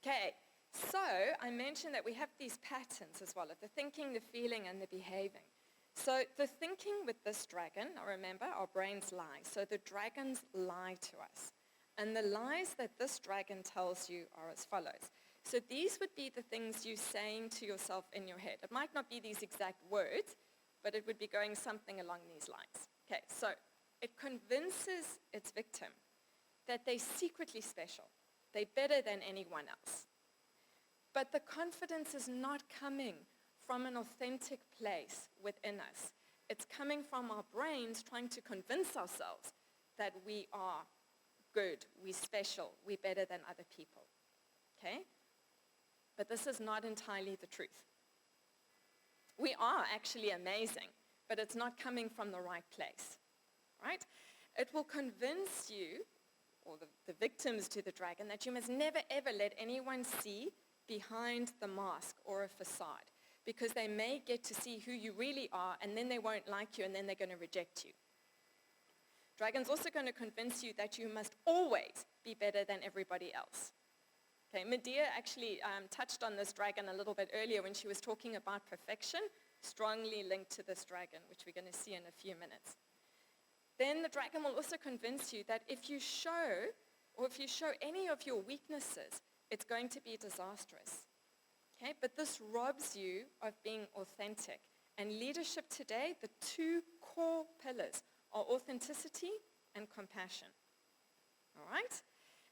Okay, so I mentioned that we have these patterns as well of the thinking, the feeling, and the behaving. So the thinking with this dragon, now remember, our brains lie. So the dragons lie to us. And the lies that this dragon tells you are as follows. So these would be the things you're saying to yourself in your head. It might not be these exact words, but it would be going something along these lines. Okay, so it convinces its victim that they're secretly special. They're better than anyone else. But the confidence is not coming from an authentic place within us. It's coming from our brains trying to convince ourselves that we are good, we're special, we're better than other people. Okay? But this is not entirely the truth. We are actually amazing, but it's not coming from the right place. Right? It will convince you or the victims to the dragon, that you must never ever let anyone see behind the mask or a facade, because they may get to see who you really are, and then they won't like you, and then they're going to reject you. Dragon's also going to convince you that you must always be better than everybody else. Okay, Medea actually touched on this dragon a little bit earlier when she was talking about perfection, strongly linked to this dragon, which we're going to see in a few minutes. Then the dragon will also convince you that if you show any of your weaknesses, it's going to be disastrous. Okay, but this robs you of being authentic. And leadership today, the two core pillars are authenticity and compassion. All right?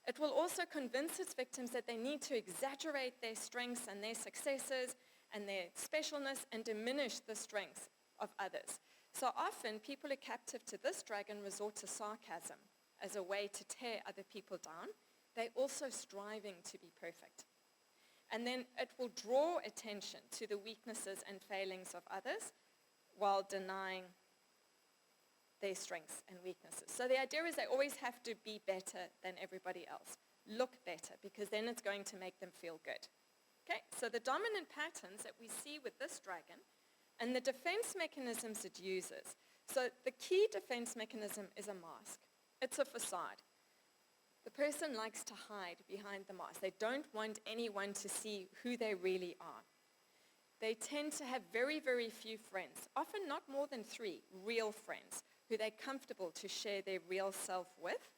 It will also convince its victims that they need to exaggerate their strengths and their successes and their specialness and diminish the strengths of others. So often, people who are captive to this dragon resort to sarcasm as a way to tear other people down. They're also striving to be perfect. And then it will draw attention to the weaknesses and failings of others while denying their strengths and weaknesses. So the idea is they always have to be better than everybody else, look better, because then it's going to make them feel good. Okay, so the dominant patterns that we see with this dragon and the defense mechanisms it uses. So the key defense mechanism is a mask. It's a facade. The person likes to hide behind the mask. They don't want anyone to see who they really are. They tend to have very, very few friends, often not more than 3 real friends, who they're comfortable to share their real self with.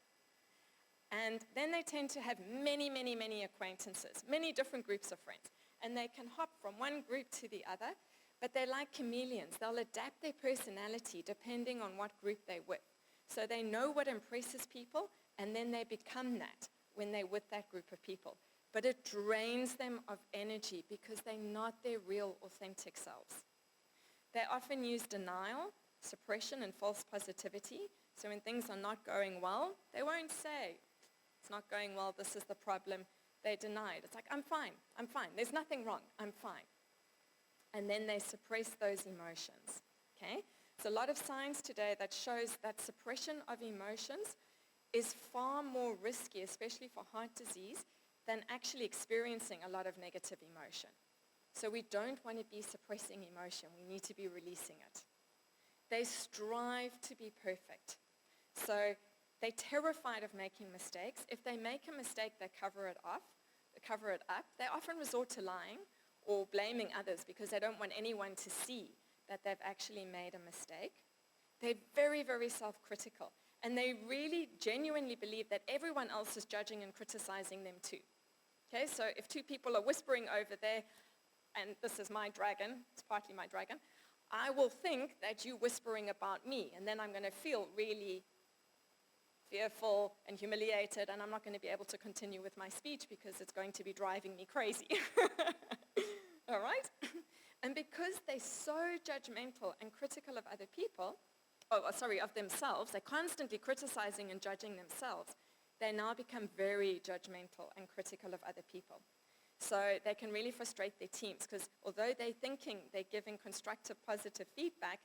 And then they tend to have many, many, many acquaintances, many different groups of friends. And they can hop from one group to the other, but they're like chameleons. They'll adapt their personality depending on what group they're with. So they know what impresses people, and then they become that when they're with that group of people. But it drains them of energy because they're not their real, authentic selves. They often use denial, suppression, and false positivity. So when things are not going well, they won't say, it's not going well, this is the problem. They deny it. It's like, I'm fine. There's nothing wrong, I'm fine. And then they suppress those emotions, okay? So a lot of science today that shows that suppression of emotions is far more risky, especially for heart disease, than actually experiencing a lot of negative emotion. So we don't want to be suppressing emotion. We need to be releasing it. They strive to be perfect. So they're terrified of making mistakes. If they make a mistake, they cover it up. They often resort to lying or blaming others because they don't want anyone to see that they've actually made a mistake. They're very, very self-critical. And they really genuinely believe that everyone else is judging and criticizing them too. Okay, so if 2 people are whispering over there, and this is my dragon, it's partly my dragon, I will think that you're whispering about me, and then I'm going to feel really fearful and humiliated, and I'm not going to be able to continue with my speech because it's going to be driving me crazy. All right? And because they're so judgmental and critical of other people, of themselves, they're constantly criticizing and judging themselves, they now become very judgmental and critical of other people. So they can really frustrate their teams because although they're thinking they're giving constructive, positive feedback,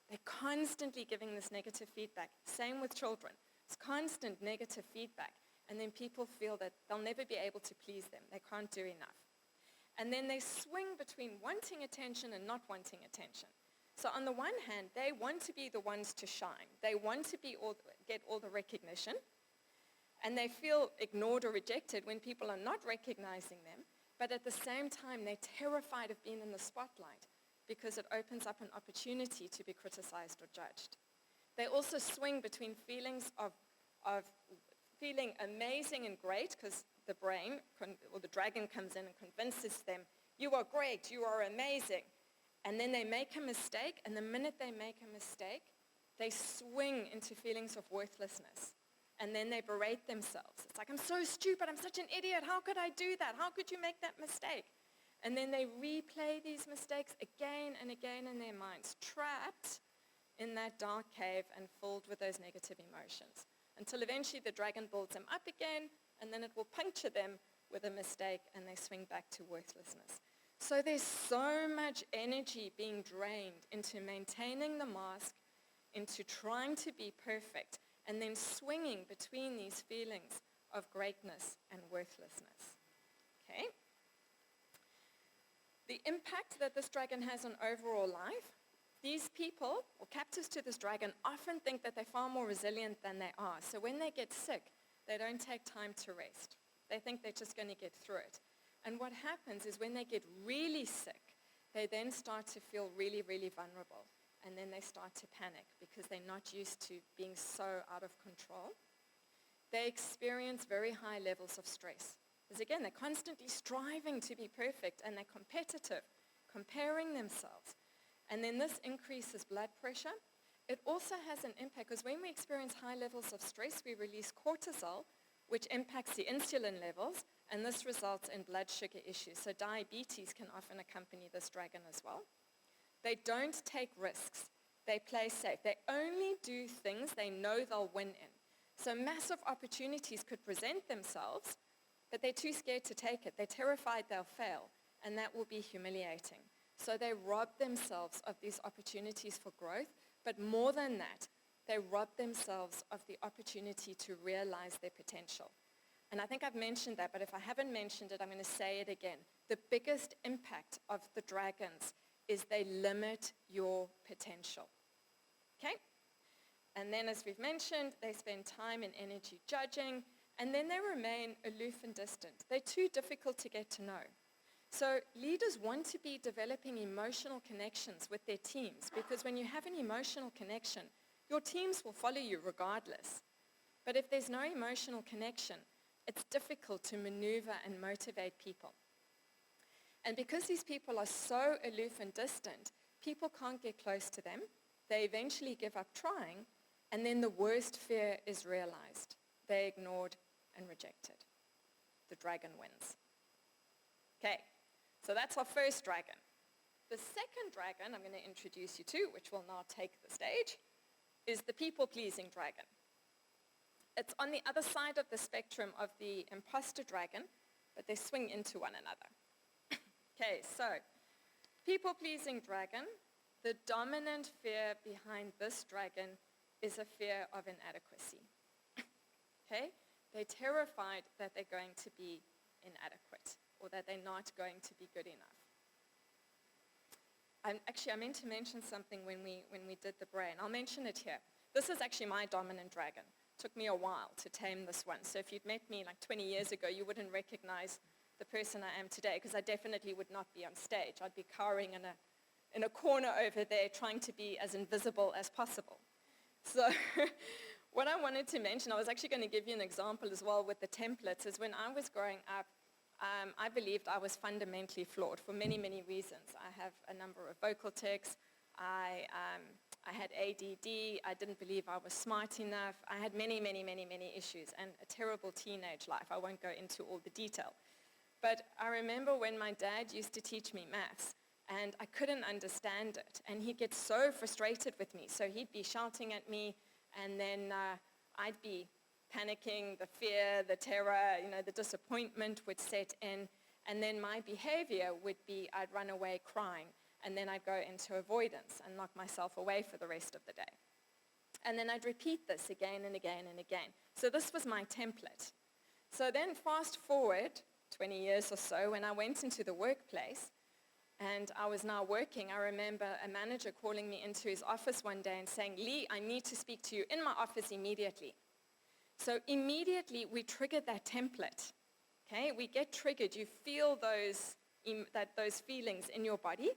they're constantly giving this negative feedback. Same with children. It's constant negative feedback. And then people feel that they'll never be able to please them. They can't do enough. And then they swing between wanting attention and not wanting attention. So on the one hand, they want to be the ones to shine. They want to get all the recognition. And they feel ignored or rejected when people are not recognizing them. But at the same time, they're terrified of being in the spotlight because it opens up an opportunity to be criticized or judged. They also swing between feelings of feeling amazing and great because the brain or the dragon comes in and convinces them, you are great, you are amazing. And then they make a mistake, and the minute they make a mistake, they swing into feelings of worthlessness. And then they berate themselves. It's like, I'm so stupid, I'm such an idiot, how could I do that? How could you make that mistake? And then they replay these mistakes again and again in their minds, trapped in that dark cave and filled with those negative emotions. Until eventually the dragon builds them up again, and then it will puncture them with a mistake, and they swing back to worthlessness. So there's so much energy being drained into maintaining the mask, into trying to be perfect, and then swinging between these feelings of greatness and worthlessness. Okay? The impact that this dragon has on overall life, these people, or captives to this dragon, often think that they're far more resilient than they are. So when they get sick, they don't take time to rest. They think they're just going to get through it. And what happens is when they get really sick, they then start to feel really, really vulnerable. And then they start to panic because they're not used to being so out of control. They experience very high levels of stress. Because again, they're constantly striving to be perfect and they're competitive, comparing themselves. And then this increases blood pressure. It also has an impact because when we experience high levels of stress, we release cortisol, which impacts the insulin levels, and this results in blood sugar issues. So diabetes can often accompany this dragon as well. They don't take risks. They play safe. They only do things they know they'll win in. So massive opportunities could present themselves, but they're too scared to take it. They're terrified they'll fail, and that will be humiliating. So they rob themselves of these opportunities for growth, but more than that, they rob themselves of the opportunity to realize their potential. And I think I've mentioned that, but if I haven't mentioned it, I'm going to say it again. The biggest impact of the dragons is they limit your potential. Okay? And then, as we've mentioned, they spend time and energy judging, and then they remain aloof and distant. They're too difficult to get to know. So leaders want to be developing emotional connections with their teams, because when you have an emotional connection, your teams will follow you regardless. But if there's no emotional connection, it's difficult to maneuver and motivate people. And because these people are so aloof and distant, people can't get close to them. They eventually give up trying, and then the worst fear is realized. They're ignored and rejected. The dragon wins. Okay, so that's our first dragon. The second dragon I'm going to introduce you to, which will now take the stage, is the people-pleasing dragon. It's on the other side of the spectrum of the imposter dragon, but they swing into one another. Okay, so people-pleasing dragon, the dominant fear behind this dragon is a fear of inadequacy. Okay, they're terrified that they're going to be inadequate or that they're not going to be good enough. I meant to mention something when we did the brain. I'll mention it here. This is actually my dominant dragon. It took me a while to tame this one. So if you'd met me like 20 years ago, you wouldn't recognize the person I am today, because I definitely would not be on stage. I'd be cowering in a corner over there trying to be as invisible as possible. So what I wanted to mention, I was actually going to give you an example as well with the templates, is when I was growing up, I believed I was fundamentally flawed for many, many reasons. I have a number of vocal tics. I had ADD. I didn't believe I was smart enough. I had many, many, many, many issues and a terrible teenage life. I won't go into all the detail. But I remember when my dad used to teach me maths, and I couldn't understand it. And he'd get so frustrated with me. So he'd be shouting at me, and then I'd be panicking, the fear, the terror, the disappointment would set in. And then my behavior would be I'd run away crying, and then I'd go into avoidance and lock myself away for the rest of the day. And then I'd repeat this again and again and again. So this was my template. So then fast forward 20 years or so, when I went into the workplace and I was now working, I remember a manager calling me into his office one day and saying, "Lee, I need to speak to you in my office immediately." So immediately we triggered that template. Okay, we get triggered. You feel those feelings in your body.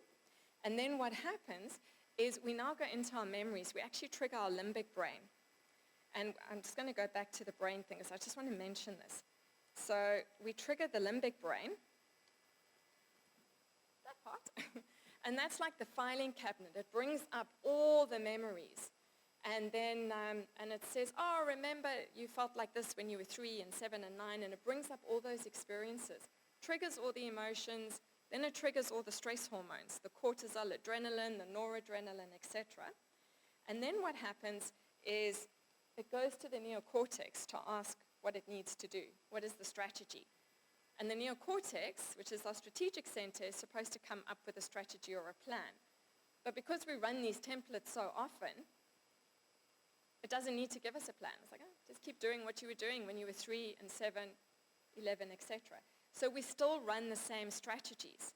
And then what happens is we now go into our memories. We actually trigger our limbic brain. And I'm just going to go back to the brain thing, because I just want to mention this. So we trigger the limbic brain, that part, and that's like the filing cabinet. It brings up all the memories. And then, and it says, "Oh, remember you felt like this when you were 3 and 7 and 9, and it brings up all those experiences, triggers all the emotions, then it triggers all the stress hormones, the cortisol, adrenaline, the noradrenaline, etc. And then what happens is it goes to the neocortex to ask what it needs to do. What is the strategy? And the neocortex, which is our strategic center, is supposed to come up with a strategy or a plan. But because we run these templates so often, It doesn't need to give us a plan. It's like, oh, just keep doing what you were doing when you were 3 and 7, 11, etc. So we still run the same strategies.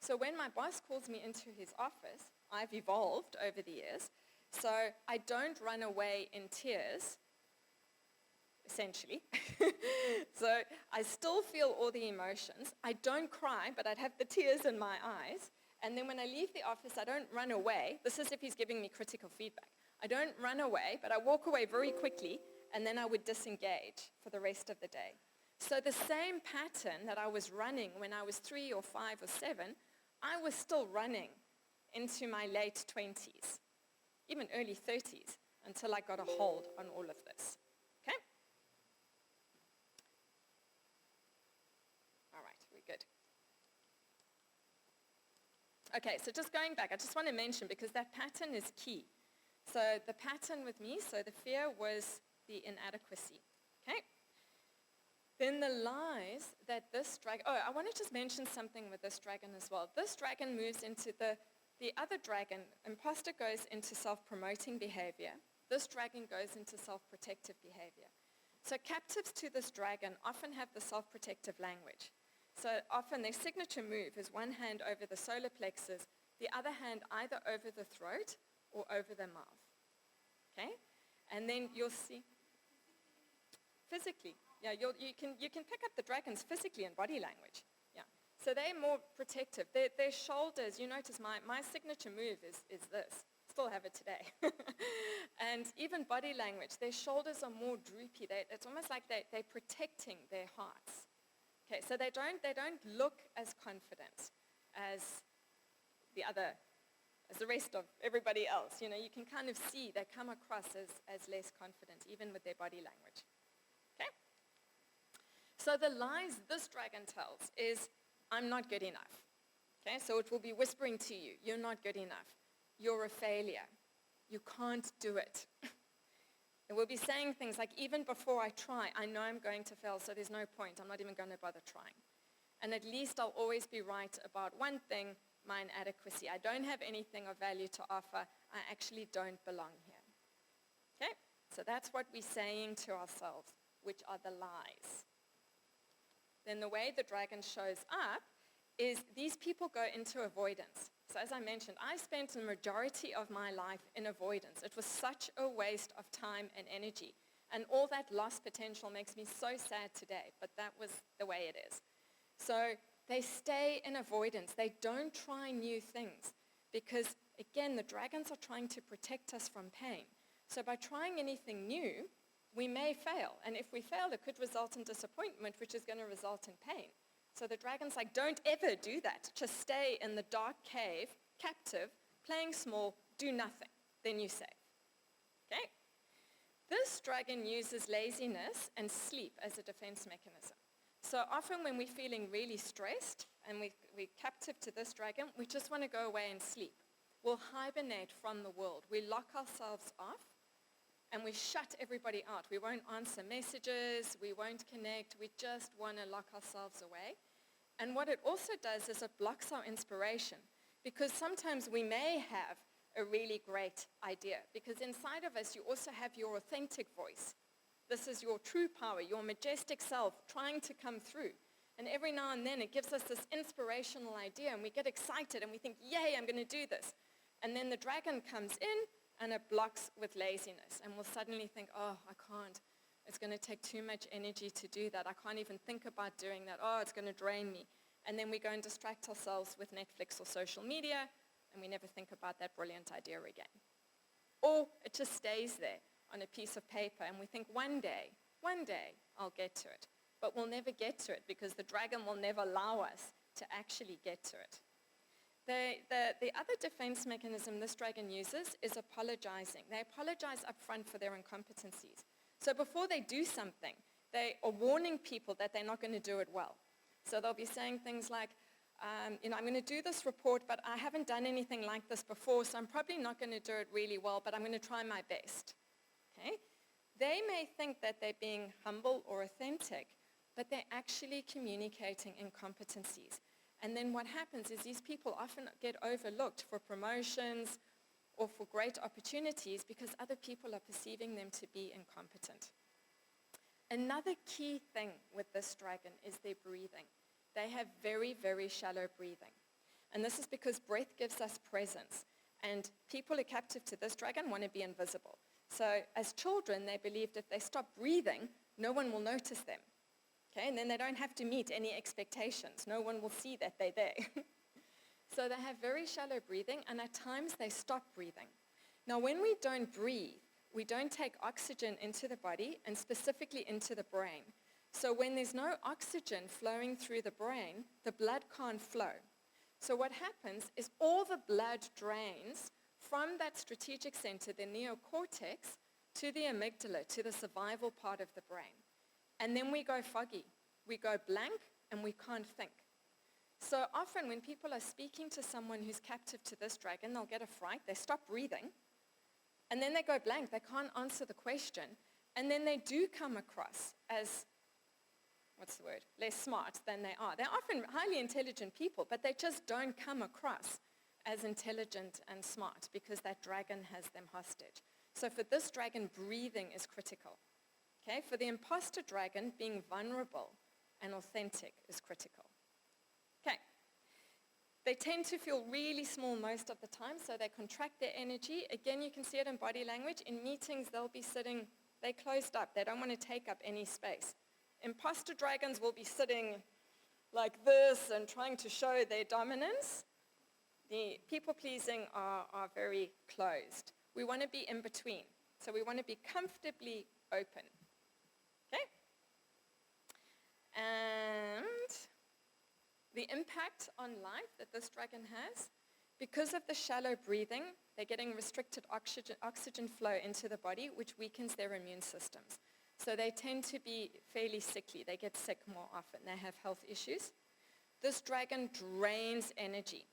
So when my boss calls me into his office, I've evolved over the years. So I don't run away in tears, essentially. So I still feel all the emotions. I don't cry, but I'd have the tears in my eyes. And then when I leave the office, I don't run away. This is if he's giving me critical feedback. I don't run away, but I walk away very quickly, and then I would disengage for the rest of the day. So the same pattern that I was running when I was 3 or 5 or 7, I was still running into my late 20s, even early 30s, until I got a hold on all of this. Okay? All right, we're good. Okay, so just going back, I just want to mention, because that pattern is key. So the pattern with me, so the fear was the inadequacy. Okay? Then the lies that this dragon, I want to just mention something with this dragon as well. This dragon moves into the other dragon, imposter goes into self-promoting behavior. This dragon goes into self-protective behavior. So captives to this dragon often have the self-protective language. So often their signature move is one hand over the solar plexus, the other hand either over the throat or over the mouth. Okay? And then you'll see, physically, yeah, you can pick up the dragons physically in body language. Yeah. So they're more protective. Their shoulders, you notice my signature move is this. Still have it today. And even body language, their shoulders are more droopy. It's almost like they're protecting their hearts. Okay, so they don't look as confident as the rest of everybody else. You know, you can kind of see they come across as less confident, even with their body language. Okay? So the lies this dragon tells is, I'm not good enough. Okay, so it will be whispering to you, you're not good enough. You're a failure. You can't do it. It will be saying things like, even before I try, I know I'm going to fail, so there's no point. I'm not even going to bother trying. And at least I'll always be right about one thing, my inadequacy. I don't have anything of value to offer. I actually don't belong here. Okay? So that's what we're saying to ourselves, which are the lies. Then the way the dragon shows up is these people go into avoidance. So as I mentioned, I spent the majority of my life in avoidance. It was such a waste of time and energy. And all that lost potential makes me so sad today, but that was the way it is. So they stay in avoidance. They don't try new things because, again, the dragons are trying to protect us from pain. So by trying anything new, we may fail. And if we fail, it could result in disappointment, which is going to result in pain. So the dragon's like, don't ever do that. Just stay in the dark cave, captive, playing small, do nothing. Then you save. Okay? This dragon uses laziness and sleep as a defense mechanism. So often when we're feeling really stressed and we're captive to this dragon, we just want to go away and sleep. We'll hibernate from the world. We lock ourselves off and we shut everybody out. We won't answer messages. We won't connect. We just want to lock ourselves away. And what it also does is it blocks our inspiration because sometimes we may have a really great idea because inside of us you also have your authentic voice. This is your true power, your majestic self trying to come through. And every now and then it gives us this inspirational idea and we get excited and we think, yay, I'm going to do this. And then the dragon comes in and it blocks with laziness. And we'll suddenly think, oh, I can't. It's going to take too much energy to do that. I can't even think about doing that. Oh, it's going to drain me. And then we go and distract ourselves with Netflix or social media and we never think about that brilliant idea again. Or it just stays there on a piece of paper and we think one day I'll get to it. But we'll never get to it because the dragon will never allow us to actually get to it. The other defense mechanism this dragon uses is apologizing. They apologize up front for their incompetencies. So before they do something, they are warning people that they're not going to do it well. So they'll be saying things like, I'm going to do this report, but I haven't done anything like this before, so I'm probably not going to do it really well, but I'm going to try my best. Okay? They may think that they're being humble or authentic, but they're actually communicating incompetencies. And then what happens is these people often get overlooked for promotions or for great opportunities because other people are perceiving them to be incompetent. Another key thing with this dragon is their breathing. They have very, very shallow breathing. And this is because breath gives us presence. And people who are captive to this dragon want to be invisible. So as children, they believed if they stop breathing, no one will notice them. Okay? And then they don't have to meet any expectations. No one will see that they're there. So they have very shallow breathing, and at times they stop breathing. Now, when we don't breathe, we don't take oxygen into the body and specifically into the brain. So when there's no oxygen flowing through the brain, the blood can't flow. So what happens is all the blood drains from that strategic center, the neocortex, to the amygdala, to the survival part of the brain. And then we go foggy. We go blank, and we can't think. So often when people are speaking to someone who's captive to this dragon, they'll get a fright, they stop breathing, and then they go blank, they can't answer the question, and then they do come across as, less smart than they are. They're often highly intelligent people, but they just don't come across as intelligent and smart because that dragon has them hostage. So for this dragon, breathing is critical. Okay? For the imposter dragon, being vulnerable and authentic is critical. Okay. They tend to feel really small most of the time, so they contract their energy. Again, you can see it in body language. In meetings, they'll be sitting, they're closed up. They don't want to take up any space. Imposter dragons will be sitting like this and trying to show their dominance. The people-pleasing are very closed. We want to be in between. So we want to be comfortably open. Okay? And the impact on life that this dragon has, because of the shallow breathing, they're getting restricted oxygen flow into the body, which weakens their immune systems. So they tend to be fairly sickly. They get sick more often. They have health issues. This dragon drains energy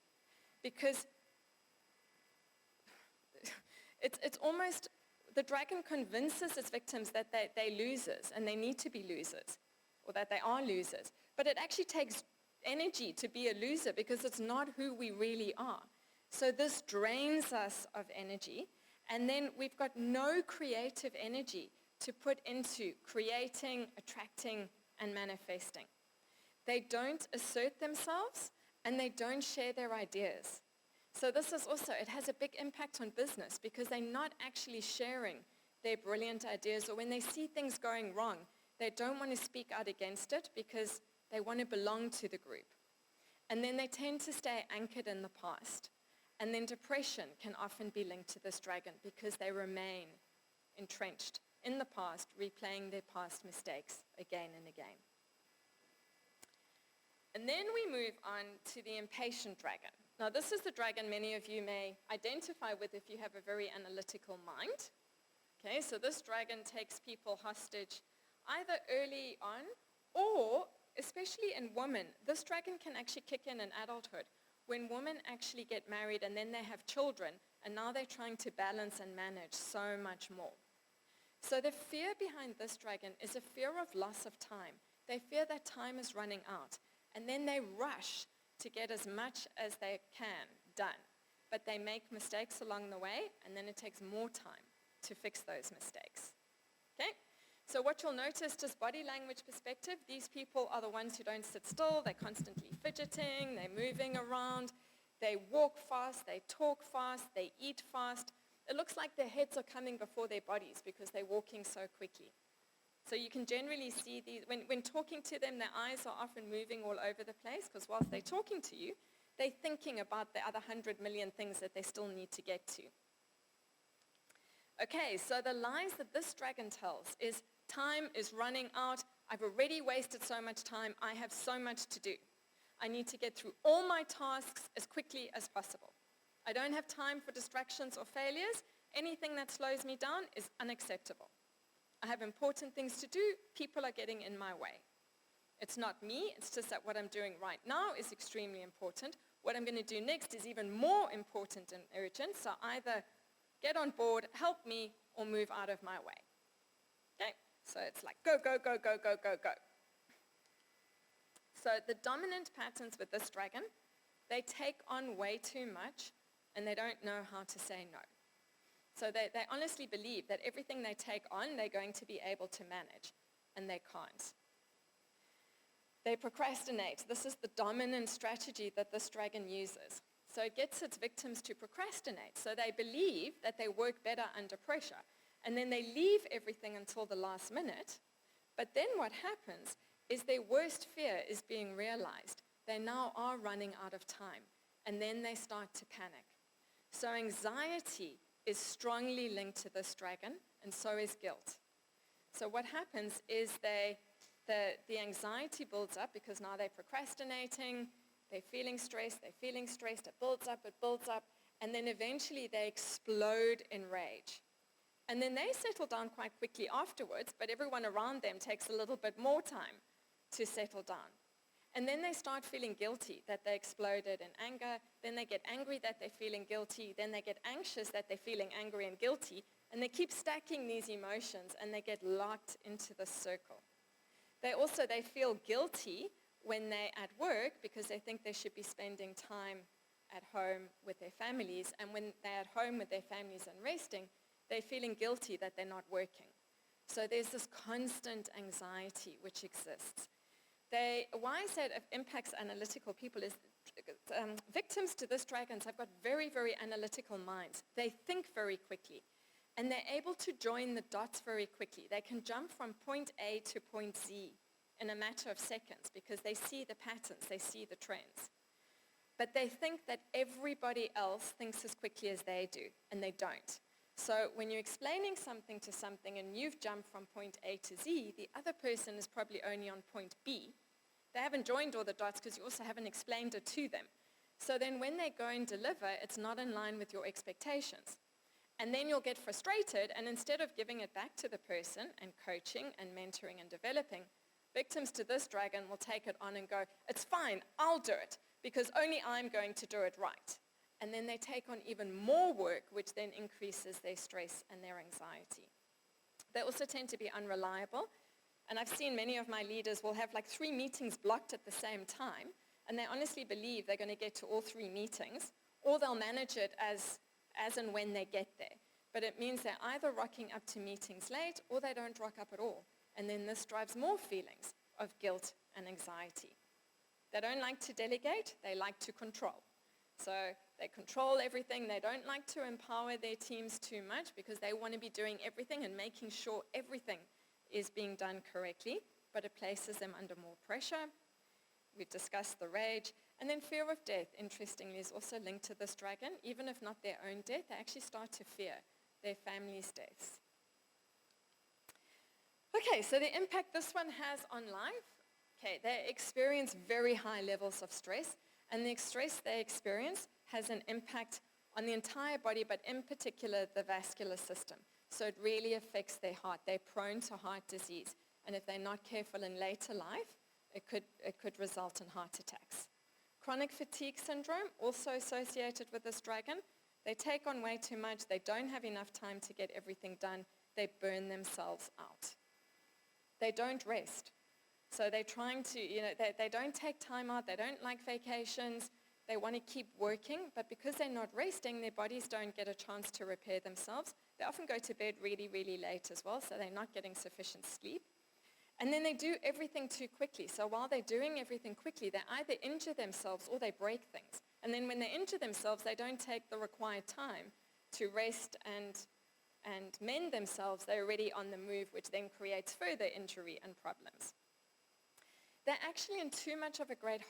because it's almost, the dragon convinces its victims that they're losers and they need to be losers, or that they are losers. But it actually takes energy to be a loser because it's not who we really are. So this drains us of energy, and then we've got no creative energy to put into creating, attracting, and manifesting. They don't assert themselves, and they don't share their ideas. So this is also, it has a big impact on business because they're not actually sharing their brilliant ideas, or when they see things going wrong, they don't want to speak out against it because they want to belong to the group. And then they tend to stay anchored in the past. And then depression can often be linked to this dragon because they remain entrenched in the past, replaying their past mistakes again and again. And then we move on to the impatient dragon. Now this is the dragon many of you may identify with if you have a very analytical mind. Okay, so this dragon takes people hostage either early on or, especially in women, this dragon can actually kick in adulthood when women actually get married and then they have children, and now they're trying to balance and manage so much more. So the fear behind this dragon is a fear of loss of time. They fear that time is running out, and then they rush to get as much as they can done. But they make mistakes along the way, and then it takes more time to fix those mistakes. Okay? So what you'll notice, just body language perspective, these people are the ones who don't sit still. They're constantly fidgeting. They're moving around. They walk fast. They talk fast. They eat fast. It looks like their heads are coming before their bodies because they're walking so quickly. So you can generally see these, when talking to them, their eyes are often moving all over the place because whilst they're talking to you, they're thinking about the other 100 million things that they still need to get to. Okay, so the lies that this dragon tells is, time is running out. I've already wasted so much time. I have so much to do. I need to get through all my tasks as quickly as possible. I don't have time for distractions or failures. Anything that slows me down is unacceptable. I have important things to do. People are getting in my way. It's not me. It's just that what I'm doing right now is extremely important. What I'm going to do next is even more important and urgent. So either get on board, help me, or move out of my way. Okay? So it's like go, go, go, go, go, go, go. So the dominant patterns with this dragon, they take on way too much and they don't know how to say no. So they honestly believe that everything they take on, they're going to be able to manage, and they can't. They procrastinate. This is the dominant strategy that this dragon uses. So it gets its victims to procrastinate. So they believe that they work better under pressure. And then they leave everything until the last minute. But then what happens is their worst fear is being realized. They now are running out of time. And then they start to panic. So anxiety is strongly linked to this dragon, and so is guilt. So what happens is the anxiety builds up because now they're procrastinating, they're feeling stressed, it builds up, and then eventually they explode in rage. And then they settle down quite quickly afterwards, but everyone around them takes a little bit more time to settle down. And then they start feeling guilty that they exploded in anger, then they get angry that they're feeling guilty, then they get anxious that they're feeling angry and guilty, and they keep stacking these emotions and they get locked into this circle. They feel guilty when they're at work because they think they should be spending time at home with their families, and when they're at home with their families and resting, they're feeling guilty that they're not working. So there's this constant anxiety which exists. Why I say it impacts analytical people is victims to this dragons have got very, very analytical minds. They think very quickly, and they're able to join the dots very quickly. They can jump from point A to point Z in a matter of seconds because they see the patterns, they see the trends. But they think that everybody else thinks as quickly as they do, and they don't. So when you're explaining something to something and you've jumped from point A to Z, the other person is probably only on point B. They haven't joined all the dots because you also haven't explained it to them. So then when they go and deliver, it's not in line with your expectations. And then you'll get frustrated, and instead of giving it back to the person and coaching and mentoring and developing, victims to this dragon will take it on and go, it's fine, I'll do it, because only I'm going to do it right. And then they take on even more work, which then increases their stress and their anxiety. They also tend to be unreliable. And I've seen many of my leaders will have like 3 meetings blocked at the same time, and they honestly believe they're going to get to all 3 meetings, or they'll manage it as and when they get there. But it means they're either rocking up to meetings late, or they don't rock up at all. And then this drives more feelings of guilt and anxiety. They don't like to delegate, they like to control. So they control everything. They don't like to empower their teams too much because they want to be doing everything and making sure everything is being done correctly, but it places them under more pressure. We've discussed the rage. And then fear of death, interestingly, is also linked to this dragon. Even if not their own death, they actually start to fear their family's deaths. Okay, so the impact this one has on life. Okay, they experience very high levels of stress, and the stress they experience has an impact on the entire body, but in particular the vascular system. So it really affects their heart. They're prone to heart disease, and if they're not careful in later life, it could result in heart attacks. Chronic fatigue syndrome, also associated with this dragon. They take on way too much. They don't have enough time to get everything done. They burn themselves out. They don't rest. So they're trying to, they don't take time out. They don't like vacations. They want to keep working, but because they're not resting, their bodies don't get a chance to repair themselves. They often go to bed really, really late as well, so they're not getting sufficient sleep. And then they do everything too quickly. So while they're doing everything quickly, they either injure themselves or they break things. And then when they injure themselves, they don't take the required time to rest and mend themselves. They're already on the move, which then creates further injury and problems. They're actually in too much of a great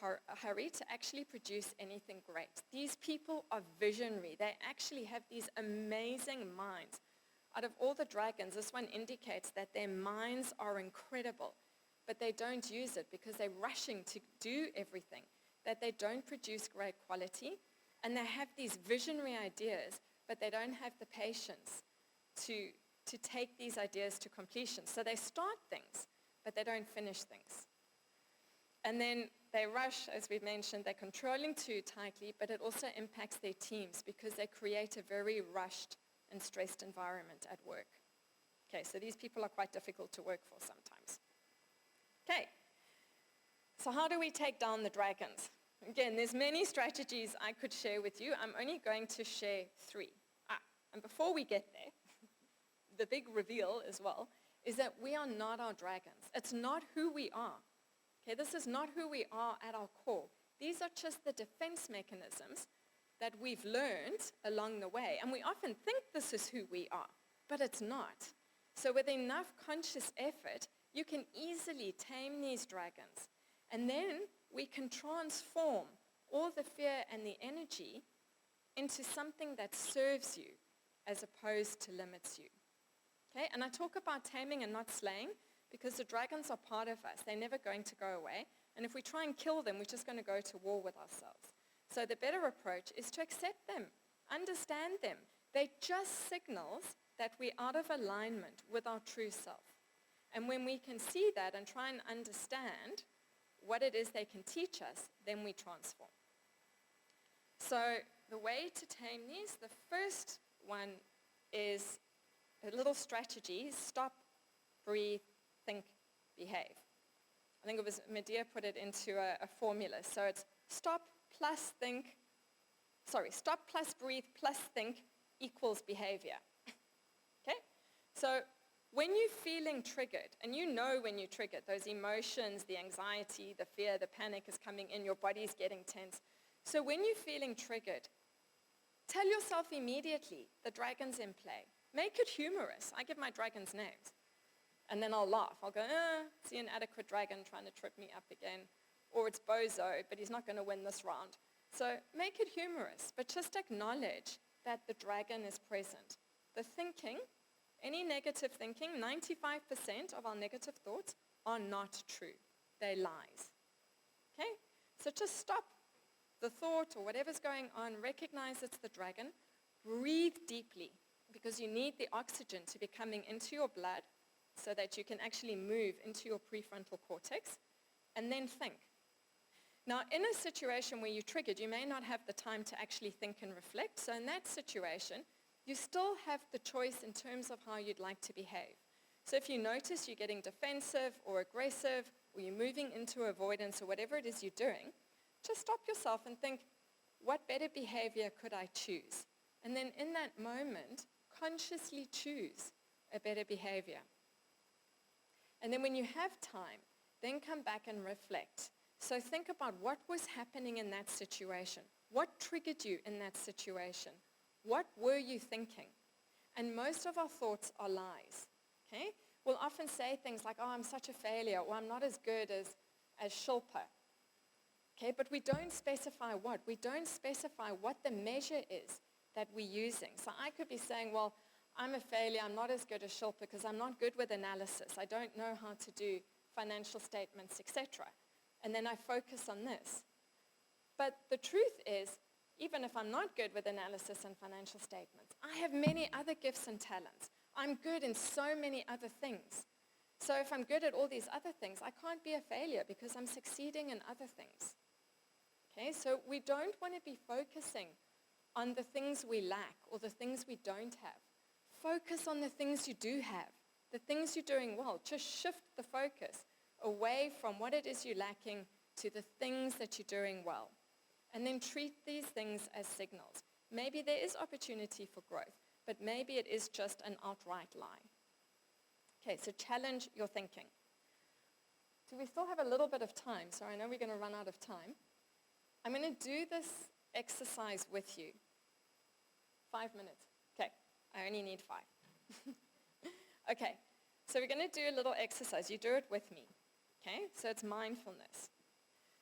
hurry to actually produce anything great. These people are visionary. They actually have these amazing minds. Out of all the dragons, this one indicates that their minds are incredible, but they don't use it because they're rushing to do everything, that they don't produce great quality, and they have these visionary ideas, but they don't have the patience to take these ideas to completion. So they start things, but they don't finish things. And then they rush, as we've mentioned, they're controlling too tightly, but it also impacts their teams because they create a very rushed and stressed environment at work. Okay, so these people are quite difficult to work for sometimes. Okay, so how do we take down the dragons? Again, there's many strategies I could share with you. I'm only going to share 3. And before we get there, the big reveal as well is that we are not our dragons. It's not who we are. Okay, this is not who we are at our core. These are just the defense mechanisms that we've learned along the way. And we often think this is who we are, but it's not. So with enough conscious effort, you can easily tame these dragons. And then we can transform all the fear and the energy into something that serves you as opposed to limits you. Okay, and I talk about taming and not slaying because the dragons are part of us. They're never going to go away. And if we try and kill them, we're just going to go to war with ourselves. So the better approach is to accept them, understand them. They're just signals that we're out of alignment with our true self. And when we can see that and try and understand what it is they can teach us, then we transform. So the way to tame these, the first one is a little strategy: stop, breathe, think, behave. I think it was Medea put it into a formula. So it's stop plus breathe plus think equals behavior. Okay? So when you're feeling triggered, and you know when you're triggered, those emotions, the anxiety, the fear, the panic is coming in, your body's getting tense. So when you're feeling triggered, tell yourself immediately, the dragon's in play. Make it humorous. I give my dragons names. And then I'll laugh. I'll go, it's the inadequate dragon trying to trip me up again. Or it's Bozo, but he's not going to win this round. So make it humorous, but just acknowledge that the dragon is present. The thinking, any negative thinking, 95% of our negative thoughts are not true. They're lies. Okay? So just stop the thought or whatever's going on, recognize it's the dragon, breathe deeply because you need the oxygen to be coming into your blood so that you can actually move into your prefrontal cortex, and then think. Now, in a situation where you're triggered, you may not have the time to actually think and reflect. So in that situation, you still have the choice in terms of how you'd like to behave. So if you notice you're getting defensive or aggressive, or you're moving into avoidance or whatever it is you're doing, just stop yourself and think, what better behavior could I choose? And then in that moment, consciously choose a better behavior. And then when you have time, then come back and reflect. So think about what was happening in that situation. What triggered you in that situation? What were you thinking? And most of our thoughts are lies. Okay? We'll often say things like, oh, I'm such a failure, or I'm not as good as Shilpa. Okay? But we don't specify what. We don't specify what the measure is that we're using. So I could be saying, well, I'm a failure, I'm not as good as Shilpa because I'm not good with analysis. I don't know how to do financial statements, etc. And then I focus on this. But the truth is, even if I'm not good with analysis and financial statements, I have many other gifts and talents. I'm good in so many other things. So if I'm good at all these other things, I can't be a failure because I'm succeeding in other things. Okay, so we don't want to be focusing on the things we lack or the things we don't have. Focus on the things you do have, the things you're doing well. Just shift the focus away from what it is you're lacking to the things that you're doing well. And then treat these things as signals. Maybe there is opportunity for growth, but maybe it is just an outright lie. Okay, so challenge your thinking. Do we still have a little bit of time? So I know we're going to run out of time. I'm going to do this exercise with you. 5 minutes. Okay, I only need 5. Okay, so we're going to do a little exercise. You do it with me. Okay, so it's mindfulness.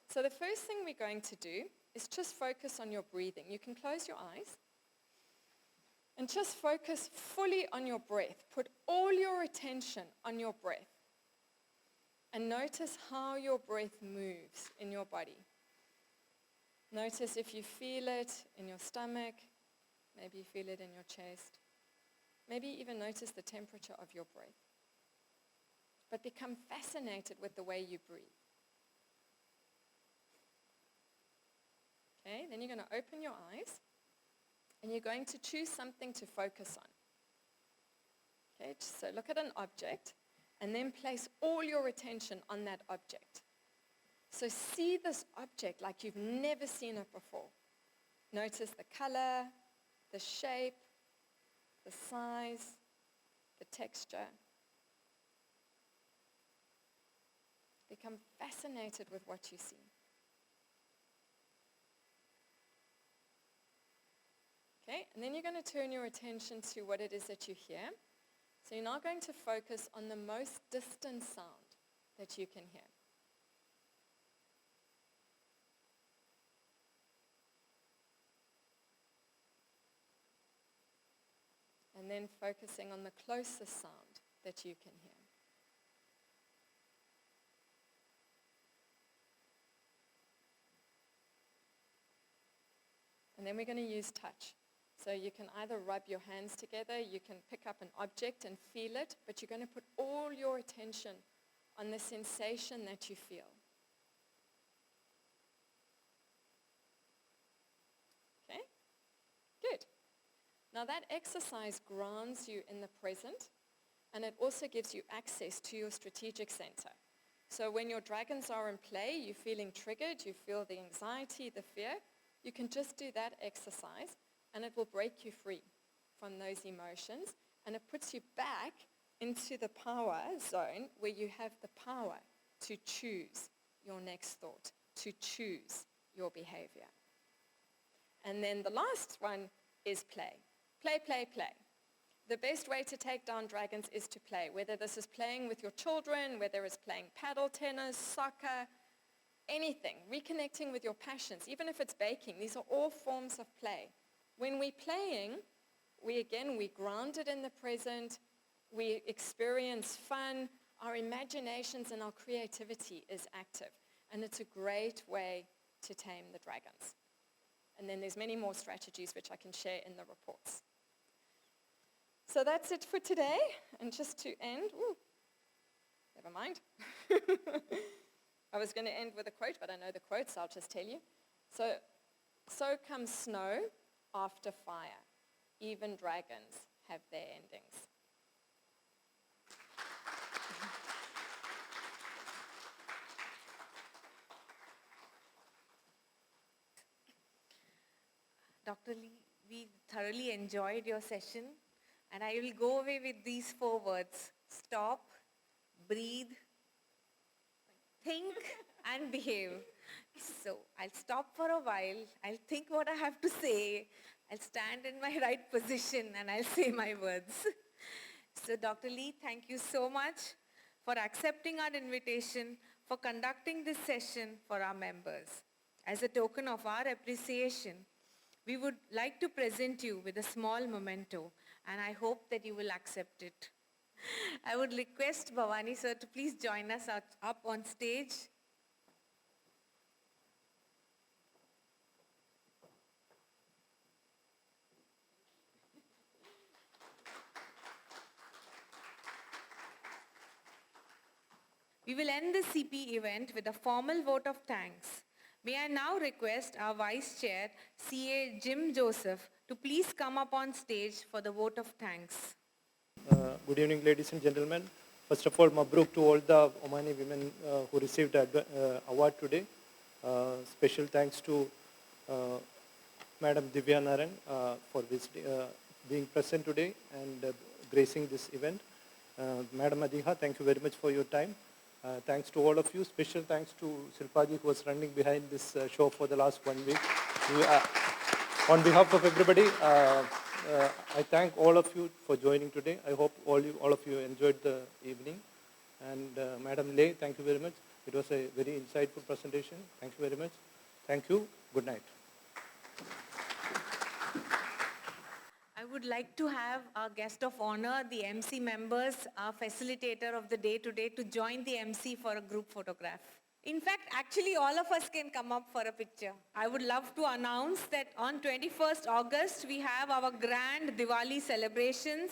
So the first thing we're going to do is just focus on your breathing. You can close your eyes and just focus fully on your breath. Put all your attention on your breath. And notice how your breath moves in your body. Notice if you feel it in your stomach, maybe you feel it in your chest. Maybe even notice the temperature of your breath. But become fascinated with the way you breathe. Okay, then you're going to open your eyes and you're going to choose something to focus on. Okay, so look at an object and then place all your attention on that object. So see this object like you've never seen it before. Notice the color, the shape, the size, the texture. Become fascinated with what you see. Okay, and then you're going to turn your attention to what it is that you hear. So you're now going to focus on the most distant sound that you can hear. And then focusing on the closest sound that you can hear. And then we're going to use touch. So you can either rub your hands together, you can pick up an object and feel it, but you're going to put all your attention on the sensation that you feel. Okay? Good. Now that exercise grounds you in the present, and it also gives you access to your strategic center. So when your dragons are in play, you're feeling triggered, you feel the anxiety, the fear, you can just do that exercise, and it will break you free from those emotions, and it puts you back into the power zone where you have the power to choose your next thought, to choose your behavior. And then the last one is play. Play, play, play. The best way to take down dragons is to play, whether this is playing with your children, whether it's playing paddle tennis, soccer, anything, reconnecting with your passions, even if it's baking. These are all forms of play. When we're playing, we're grounded in the present, we experience fun, our imaginations and our creativity is active, and it's a great way to tame the dragons. And then there's many more strategies which I can share in the reports. So that's it for today, and just to end, never mind. I was going to end with a quote, but I know the quote, so I'll just tell you. So comes snow after fire. Even dragons have their endings. Dr. Lee, we thoroughly enjoyed your session, and I will go away with these 4 words: stop, breathe, think, and behave. So I'll stop for a while, I'll think what I have to say, I'll stand in my right position, and I'll say my words. So Dr. Lee, thank you so much for accepting our invitation, for conducting this session for our members. As a token of our appreciation, we would like to present you with a small memento, and I hope that you will accept it. I would request Bhavani sir to please join us up on stage. We will end the CP event with a formal vote of thanks. May I now request our Vice Chair, CA Jim Joseph, to please come up on stage for the vote of thanks. Good evening, ladies and gentlemen. First of all, Mabruk to all the Omani women who received the award today. Special thanks to Madam Divya Naran for being present today and gracing this event. Madam Madiha, thank you very much for your time. Thanks to all of you. Special thanks to Silpaji, who was running behind this show for the last 1 week. On behalf of everybody, I thank all of you for joining today. I hope all of you enjoyed the evening. And Madam Lay, thank you very much. It was a very insightful presentation. Thank you very much. Thank you. Good night. I would like to have our guest of honor, the MC members, our facilitator of the day today, to join the MC for a group photograph. In fact, actually all of us can come up for a picture. I would love to announce that on 21st August, we have our grand Diwali celebrations.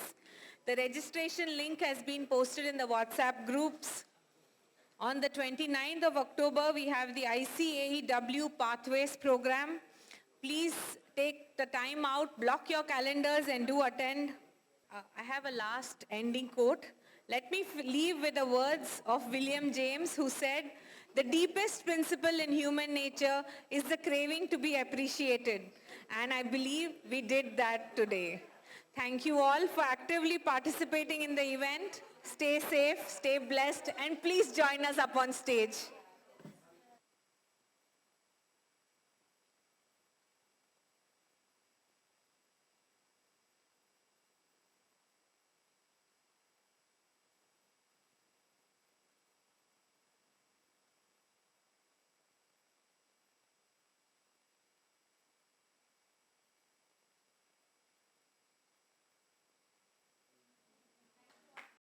The registration link has been posted in the WhatsApp groups. On the 29th of October, we have the ICAEW Pathways program. Please take the time out, block your calendars and do attend. I have a last ending quote. Let me leave with the words of William James, who said, "The deepest principle in human nature is the craving to be appreciated." And I believe we did that today. Thank you all for actively participating in the event. Stay safe, stay blessed, and please join us up on stage.